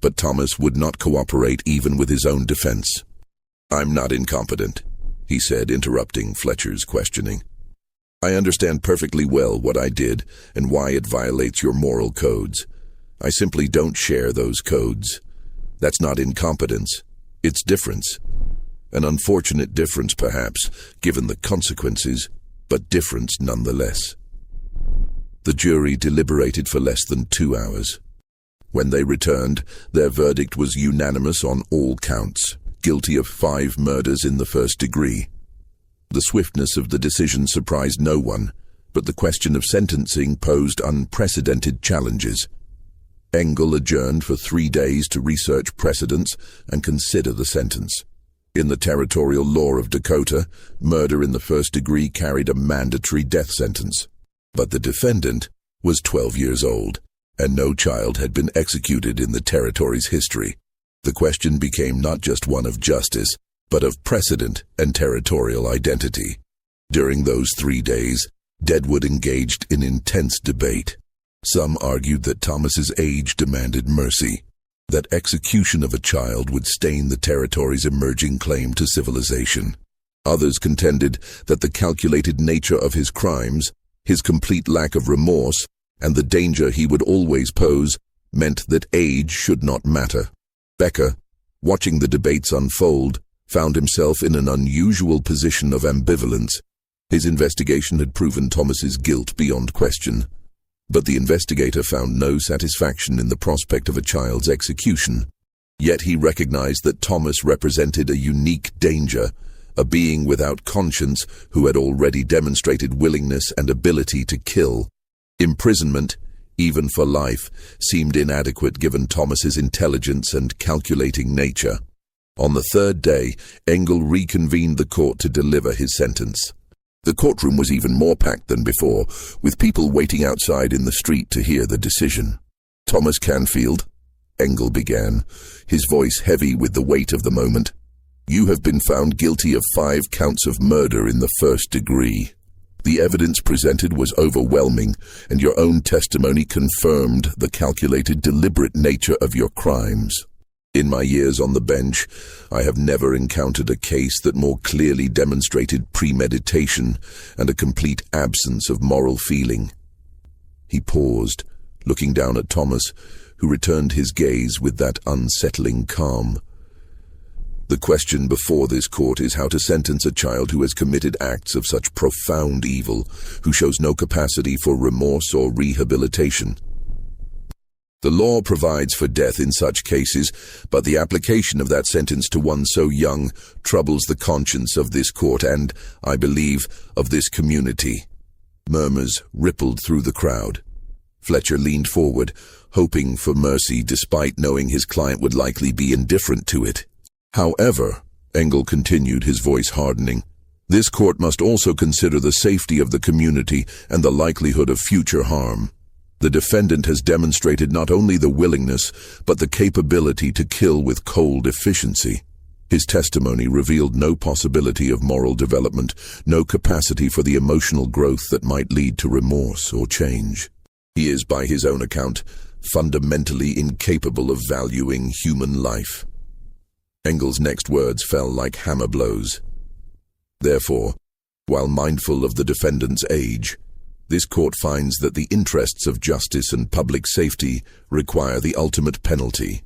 But Thomas would not cooperate even with his own defense. "I'm not incompetent," he said, interrupting Fletcher's questioning. "I understand perfectly well what I did and why it violates your moral codes. I simply don't share those codes. That's not incompetence. It's difference. An unfortunate difference, perhaps, given the consequences, but difference nonetheless." The jury deliberated for less than 2 hours. When they returned, their verdict was unanimous on all counts, guilty of 5 murders in the first degree. The swiftness of the decision surprised no one, but the question of sentencing posed unprecedented challenges. Engel adjourned for 3 days to research precedents and consider the sentence. In the territorial law of Dakota, murder in the first degree carried a mandatory death sentence. But the defendant was 12 years old, and no child had been executed in the territory's history. The question became not just one of justice, but of precedent and territorial identity. During those 3 days, Deadwood engaged in intense debate. Some argued that Thomas's age demanded mercy, that execution of a child would stain the territory's emerging claim to civilization. Others contended that the calculated nature of his crimes, his complete lack of remorse, and the danger he would always pose meant that age should not matter. Becker, watching the debates unfold, found himself in an unusual position of ambivalence. His investigation had proven Thomas's guilt beyond question, but the investigator found no satisfaction in the prospect of a child's execution. Yet he recognized that Thomas represented a unique danger, a being without conscience who had already demonstrated willingness and ability to kill. Imprisonment, even for life, seemed inadequate given Thomas's intelligence and calculating nature. On the third day, Engel reconvened the court to deliver his sentence. The courtroom was even more packed than before, with people waiting outside in the street to hear the decision. "Thomas Canfield," Engel began, his voice heavy with the weight of the moment, "you have been found guilty of 5 counts of murder in the 1st degree. The evidence presented was overwhelming, and your own testimony confirmed the calculated, deliberate nature of your crimes. In my years on the bench, I have never encountered a case that more clearly demonstrated premeditation and a complete absence of moral feeling." He paused, looking down at Thomas, who returned his gaze with that unsettling calm. "The question before this court is how to sentence a child who has committed acts of such profound evil, who shows no capacity for remorse or rehabilitation. The law provides for death in such cases, but the application of that sentence to one so young troubles the conscience of this court and, I believe, of this community." Murmurs rippled through the crowd. Fletcher leaned forward, hoping for mercy despite knowing his client would likely be indifferent to it. "However," Engel continued, his voice hardening, "this court must also consider the safety of the community and the likelihood of future harm. The defendant has demonstrated not only the willingness, but the capability to kill with cold efficiency. His testimony revealed no possibility of moral development, no capacity for the emotional growth that might lead to remorse or change. He is, by his own account, fundamentally incapable of valuing human life." Engel's next words fell like hammer blows. "Therefore, while mindful of the defendant's age, this court finds that the interests of justice and public safety require the ultimate penalty.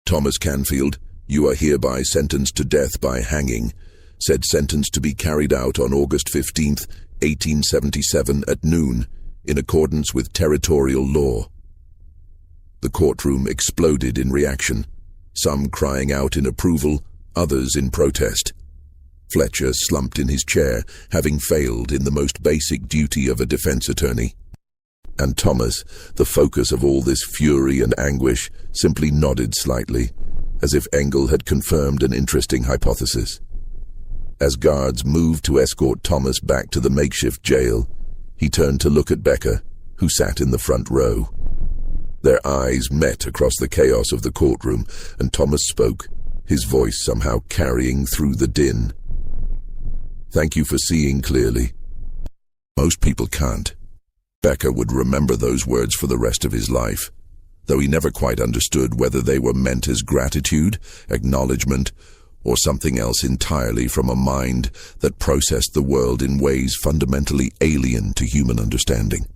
Thomas Canfield, you are hereby sentenced to death by hanging, said sentence to be carried out on August 15th, 1877 at noon, in accordance with territorial law." The courtroom exploded in reaction, some crying out in approval, others in protest. Fletcher slumped in his chair, having failed in the most basic duty of a defense attorney. And Thomas, the focus of all this fury and anguish, simply nodded slightly, as if Engel had confirmed an interesting hypothesis. As guards moved to escort Thomas back to the makeshift jail, he turned to look at Becker, who sat in the front row. Their eyes met across the chaos of the courtroom, and Thomas spoke, his voice somehow carrying through the din. "Thank you for seeing clearly. Most people can't." Becker would remember those words for the rest of his life, though he never quite understood whether they were meant as gratitude, acknowledgement, or something else entirely from a mind that processed the world in ways fundamentally alien to human understanding.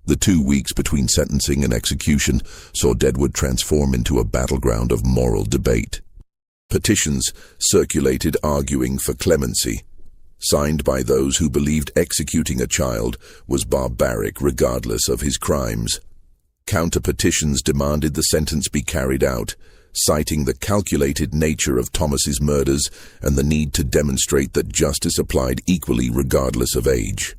The 2 weeks between sentencing and execution saw Deadwood transform into a battleground of moral debate. Petitions circulated arguing for clemency, signed by those who believed executing a child was barbaric regardless of his crimes. Counter-petitions demanded the sentence be carried out, citing the calculated nature of Thomas's murders and the need to demonstrate that justice applied equally regardless of age.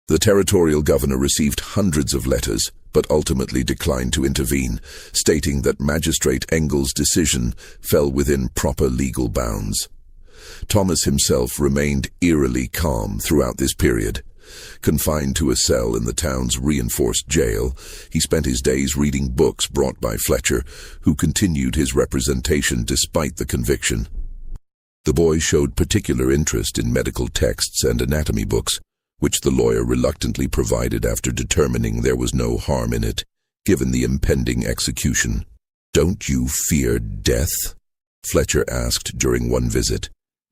The territorial governor received hundreds of letters, but ultimately declined to intervene, stating that Magistrate Engel's decision fell within proper legal bounds. Thomas himself remained eerily calm throughout this period. Confined to a cell in the town's reinforced jail, he spent his days reading books brought by Fletcher, who continued his representation despite the conviction. The boy showed particular interest in medical texts and anatomy books, which the lawyer reluctantly provided after determining there was no harm in it, given the impending execution. "Don't you fear death?" Fletcher asked during one visit,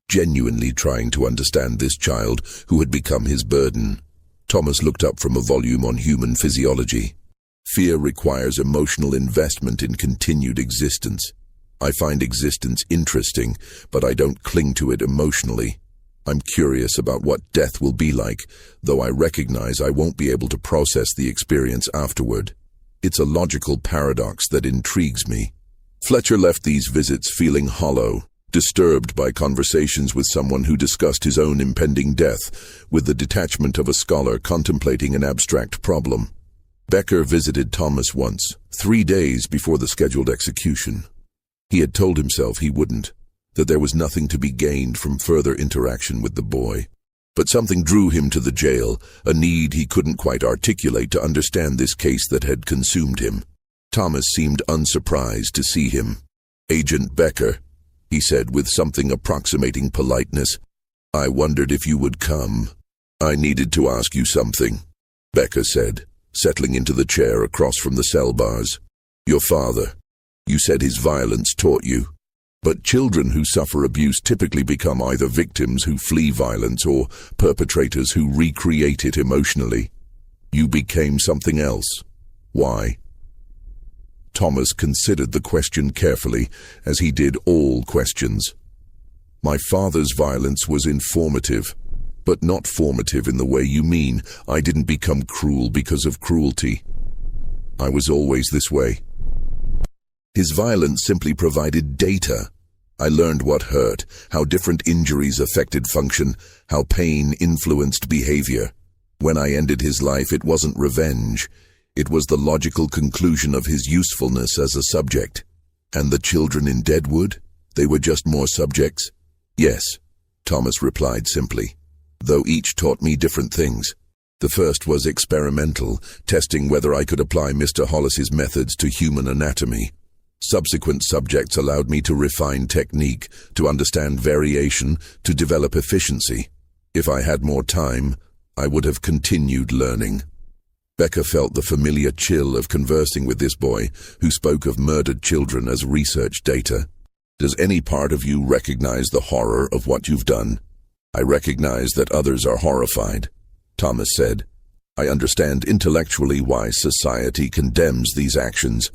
genuinely trying to understand this child who had become his burden. Thomas looked up from a volume on human physiology. "Fear requires emotional investment in continued existence. I find existence interesting, but I don't cling to it emotionally. I'm curious about what death will be like, though I recognize I won't be able to process the experience afterward. It's a logical paradox that intrigues me." Fletcher left these visits feeling hollow, disturbed by conversations with someone who discussed his own impending death with the detachment of a scholar contemplating an abstract problem. Becker visited Thomas once, 3 days before the scheduled execution. He had told himself he wouldn't, that there was nothing to be gained from further interaction with the boy. But something drew him to the jail, a need he couldn't quite articulate to understand this case that had consumed him. Thomas seemed unsurprised to see him. "Agent Becker," he said with something approximating politeness, "I wondered if you would come. I needed to ask you something," Becker said, settling into the chair across from the cell bars. "Your father, you said his violence taught you. But children who suffer abuse typically become either victims who flee violence or perpetrators who recreate it emotionally. You became something else. Why?" Thomas considered the question carefully, as he did all questions. "My father's violence was informative, but not formative in the way you mean. I didn't become cruel because of cruelty. I was always this way. His violence simply provided data. I learned what hurt, how different injuries affected function, how pain influenced behavior. When I ended his life, it wasn't revenge. It was the logical conclusion of his usefulness as a subject. And the children in Deadwood? They were just more subjects?" "Yes," Thomas replied simply, "though each taught me different things. The first was experimental, testing whether I could apply Mr. Hollis's methods to human anatomy. Subsequent subjects allowed me to refine technique, to understand variation, to develop efficiency. If I had more time, I would have continued learning." Becker felt the familiar chill of conversing with this boy, who spoke of murdered children as research data. "Does any part of you recognize the horror of what you've done?" "I recognize that others are horrified," Thomas said. "I understand intellectually why society condemns these actions.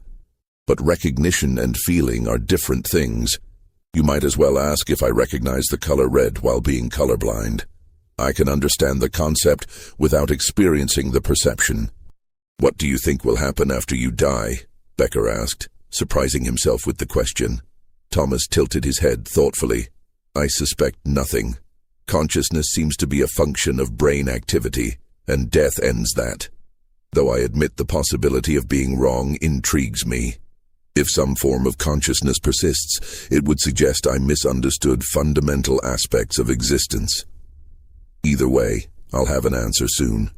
But recognition and feeling are different things. You might as well ask if I recognize the color red while being colorblind. I can understand the concept without experiencing the perception." "What do you think will happen after you die?" Becker asked, surprising himself with the question. Thomas tilted his head thoughtfully. "I suspect nothing. Consciousness seems to be a function of brain activity, and death ends that. Though I admit the possibility of being wrong intrigues me. If some form of consciousness persists, it would suggest I misunderstood fundamental aspects of existence. Either way, I'll have an answer soon."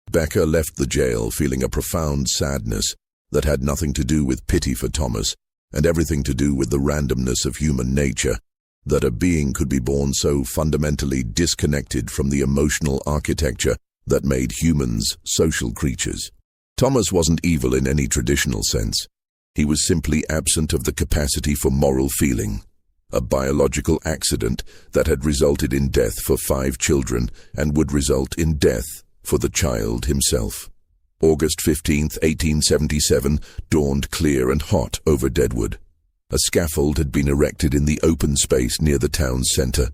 Becker left the jail feeling a profound sadness that had nothing to do with pity for Thomas, and everything to do with the randomness of human nature, that a being could be born so fundamentally disconnected from the emotional architecture that made humans social creatures. Thomas wasn't evil in any traditional sense. He was simply absent of the capacity for moral feeling, a biological accident that had resulted in death for 5 children and would result in death for the child himself. August 15, 1877, dawned clear and hot over Deadwood. A scaffold had been erected in the open space near the town's center,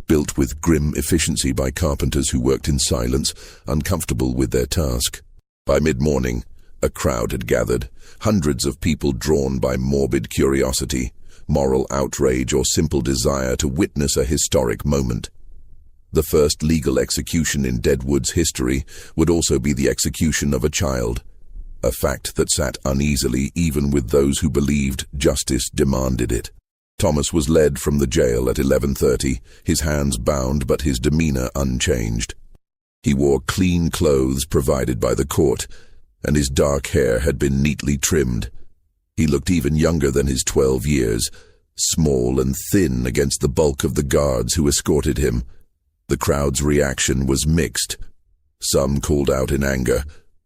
built with grim efficiency by carpenters who worked in silence, uncomfortable with their task. By mid-morning, a crowd had gathered, hundreds of people drawn by morbid curiosity, moral outrage, or simple desire to witness a historic moment. The first legal execution in Deadwood's history would also be the execution of a child, a fact that sat uneasily even with those who believed justice demanded it. Thomas was led from the jail at 11:30, his hands bound but his demeanor unchanged. He wore clean clothes provided by the court, and his dark hair had been neatly trimmed. He looked even younger than his 12 years, small and thin against the bulk of the guards who escorted him. The crowd's reaction was mixed. Some called out in anger,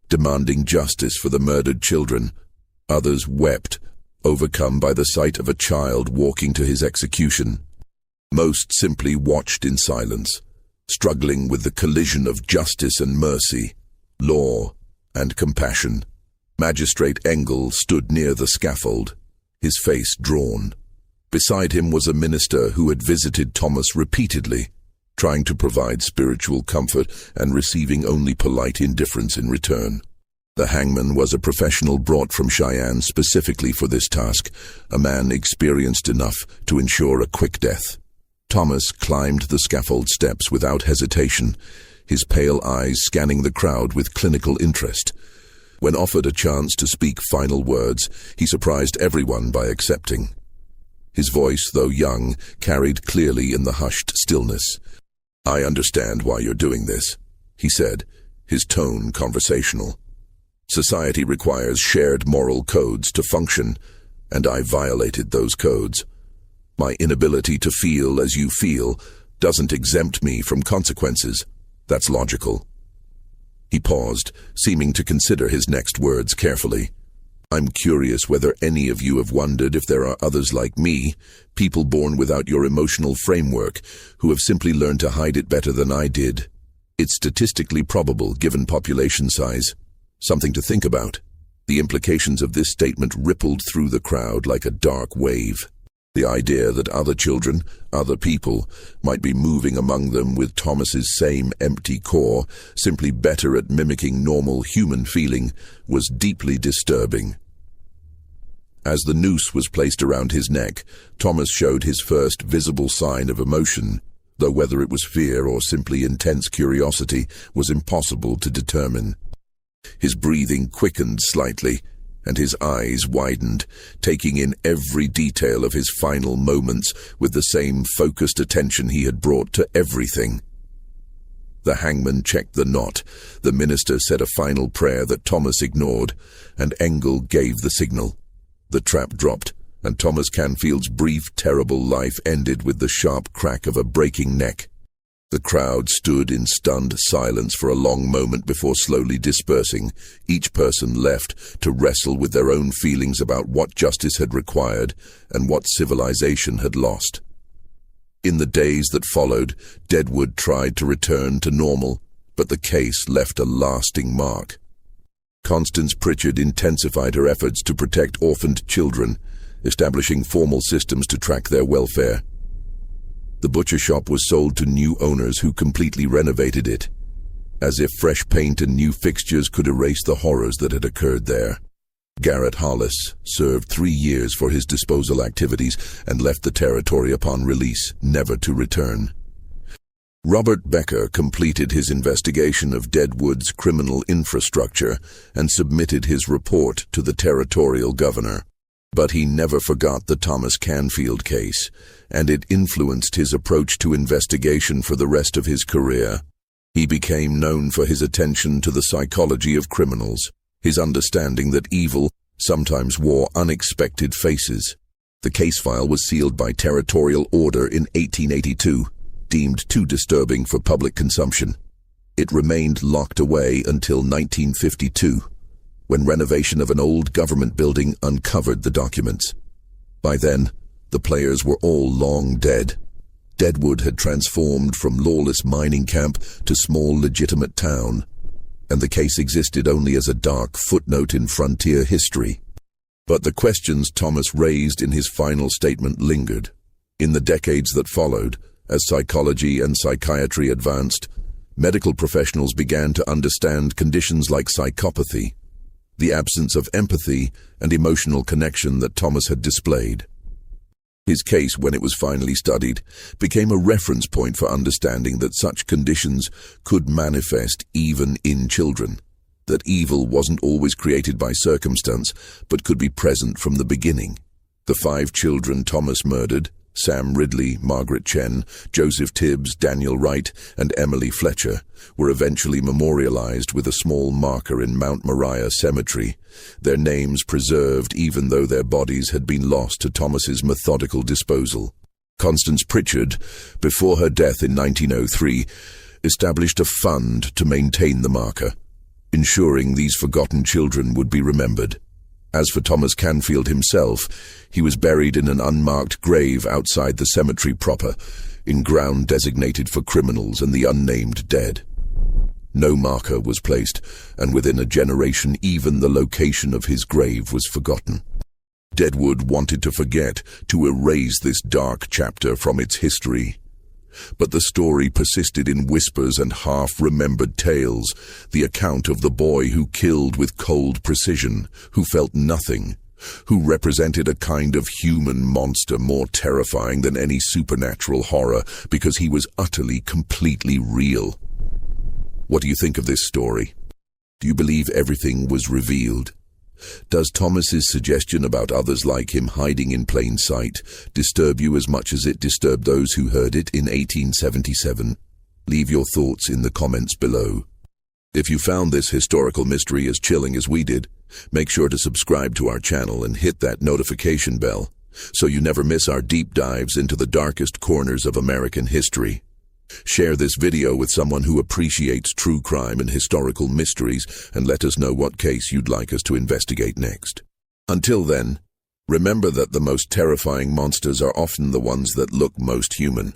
demanding justice for the murdered children. Others wept, overcome by the sight of a child walking to his execution. Most simply watched in silence, struggling with the collision of justice and mercy, law and compassion. Magistrate Engel stood near the scaffold, his face drawn. Beside him was a minister who had visited Thomas repeatedly, trying to provide spiritual comfort and receiving only polite indifference in return. The hangman was a professional brought from Cheyenne specifically for this task, a man experienced enough to ensure a quick death. Thomas climbed the scaffold steps without hesitation, his pale eyes scanning the crowd with clinical interest. When offered a chance to speak final words, he surprised everyone by accepting. His voice, though young, carried clearly in the hushed stillness. "I understand why you're doing this," he said, his tone conversational. "Society requires shared moral codes to function, and I violated those codes. My inability to feel as you feel doesn't exempt me from consequences. That's logical." He paused, seeming to consider his next words carefully. "I'm curious whether any of you have wondered if there are others like me, people born without your emotional framework, who have simply learned to hide it better than I did. It's statistically probable, given population size. Something to think about." The implications of this statement rippled through the crowd like a dark wave. The idea that other children, other people, might be moving among them with Thomas's same empty core, simply better at mimicking normal human feeling, was deeply disturbing. As the noose was placed around his neck, Thomas showed his first visible sign of emotion, though whether it was fear or simply intense curiosity was impossible to determine. His breathing quickened slightly, and his eyes widened, taking in every detail of his final moments with the same focused attention he had brought to everything. The hangman checked the knot, the minister said a final prayer that Thomas ignored, and Engel gave the signal. The trap dropped, and Thomas Canfield's brief, terrible life ended with the sharp crack of a breaking neck. The crowd stood in stunned silence for a long moment before slowly dispersing, each person left to wrestle with their own feelings about what justice had required and what civilization had lost. In the days that followed, Deadwood tried to return to normal, but the case left a lasting mark. Constance Pritchard intensified her efforts to protect orphaned children, establishing formal systems to track their welfare. The butcher shop was sold to new owners who completely renovated it, as if fresh paint and new fixtures could erase the horrors that had occurred there. Garrett Hollis served 3 years for his disposal activities and left the territory upon release, never to return. Robert Becker completed his investigation of Deadwood's criminal infrastructure and submitted his report to the territorial governor. But he never forgot the Thomas Canfield case, and it influenced his approach to investigation for the rest of his career. He became known for his attention to the psychology of criminals, his understanding that evil sometimes wore unexpected faces. The case file was sealed by territorial order in 1882, deemed too disturbing for public consumption. It remained locked away until 1952. When renovation of an old government building uncovered the documents. By then, the players were all long dead. Deadwood had transformed from lawless mining camp to small legitimate town, and the case existed only as a dark footnote in frontier history. But the questions Thomas raised in his final statement lingered. In the decades that followed, as psychology and psychiatry advanced, medical professionals began to understand conditions like psychopathy, the absence of empathy and emotional connection that Thomas had displayed. His case, when it was finally studied, became a reference point for understanding that such conditions could manifest even in children, that evil wasn't always created by circumstance, but could be present from the beginning. The 5 children Thomas murdered, Sam Ridley, Margaret Chen, Joseph Tibbs, Daniel Wright, and Emily Fletcher, were eventually memorialized with a small marker in Mount Moriah Cemetery, their names preserved even though their bodies had been lost to Thomas's methodical disposal. Constance Pritchard, before her death in 1903, established a fund to maintain the marker, ensuring these forgotten children would be remembered. As for Thomas Canfield himself, he was buried in an unmarked grave outside the cemetery proper, in ground designated for criminals and the unnamed dead. No marker was placed, and within a generation even the location of his grave was forgotten. Deadwood wanted to forget, to erase this dark chapter from its history. But the story persisted in whispers and half-remembered tales, the account of the boy who killed with cold precision, who felt nothing, who represented a kind of human monster more terrifying than any supernatural horror because he was utterly, completely real. What do you think of this story? Do you believe everything was revealed? Does Thomas's suggestion about others like him hiding in plain sight disturb you as much as it disturbed those who heard it in 1877? Leave your thoughts in the comments below. If you found this historical mystery as chilling as we did, make sure to subscribe to our channel and hit that notification bell so you never miss our deep dives into the darkest corners of American history. Share this video with someone who appreciates true crime and historical mysteries, and let us know what case you'd like us to investigate next. Until then, remember that the most terrifying monsters are often the ones that look most human.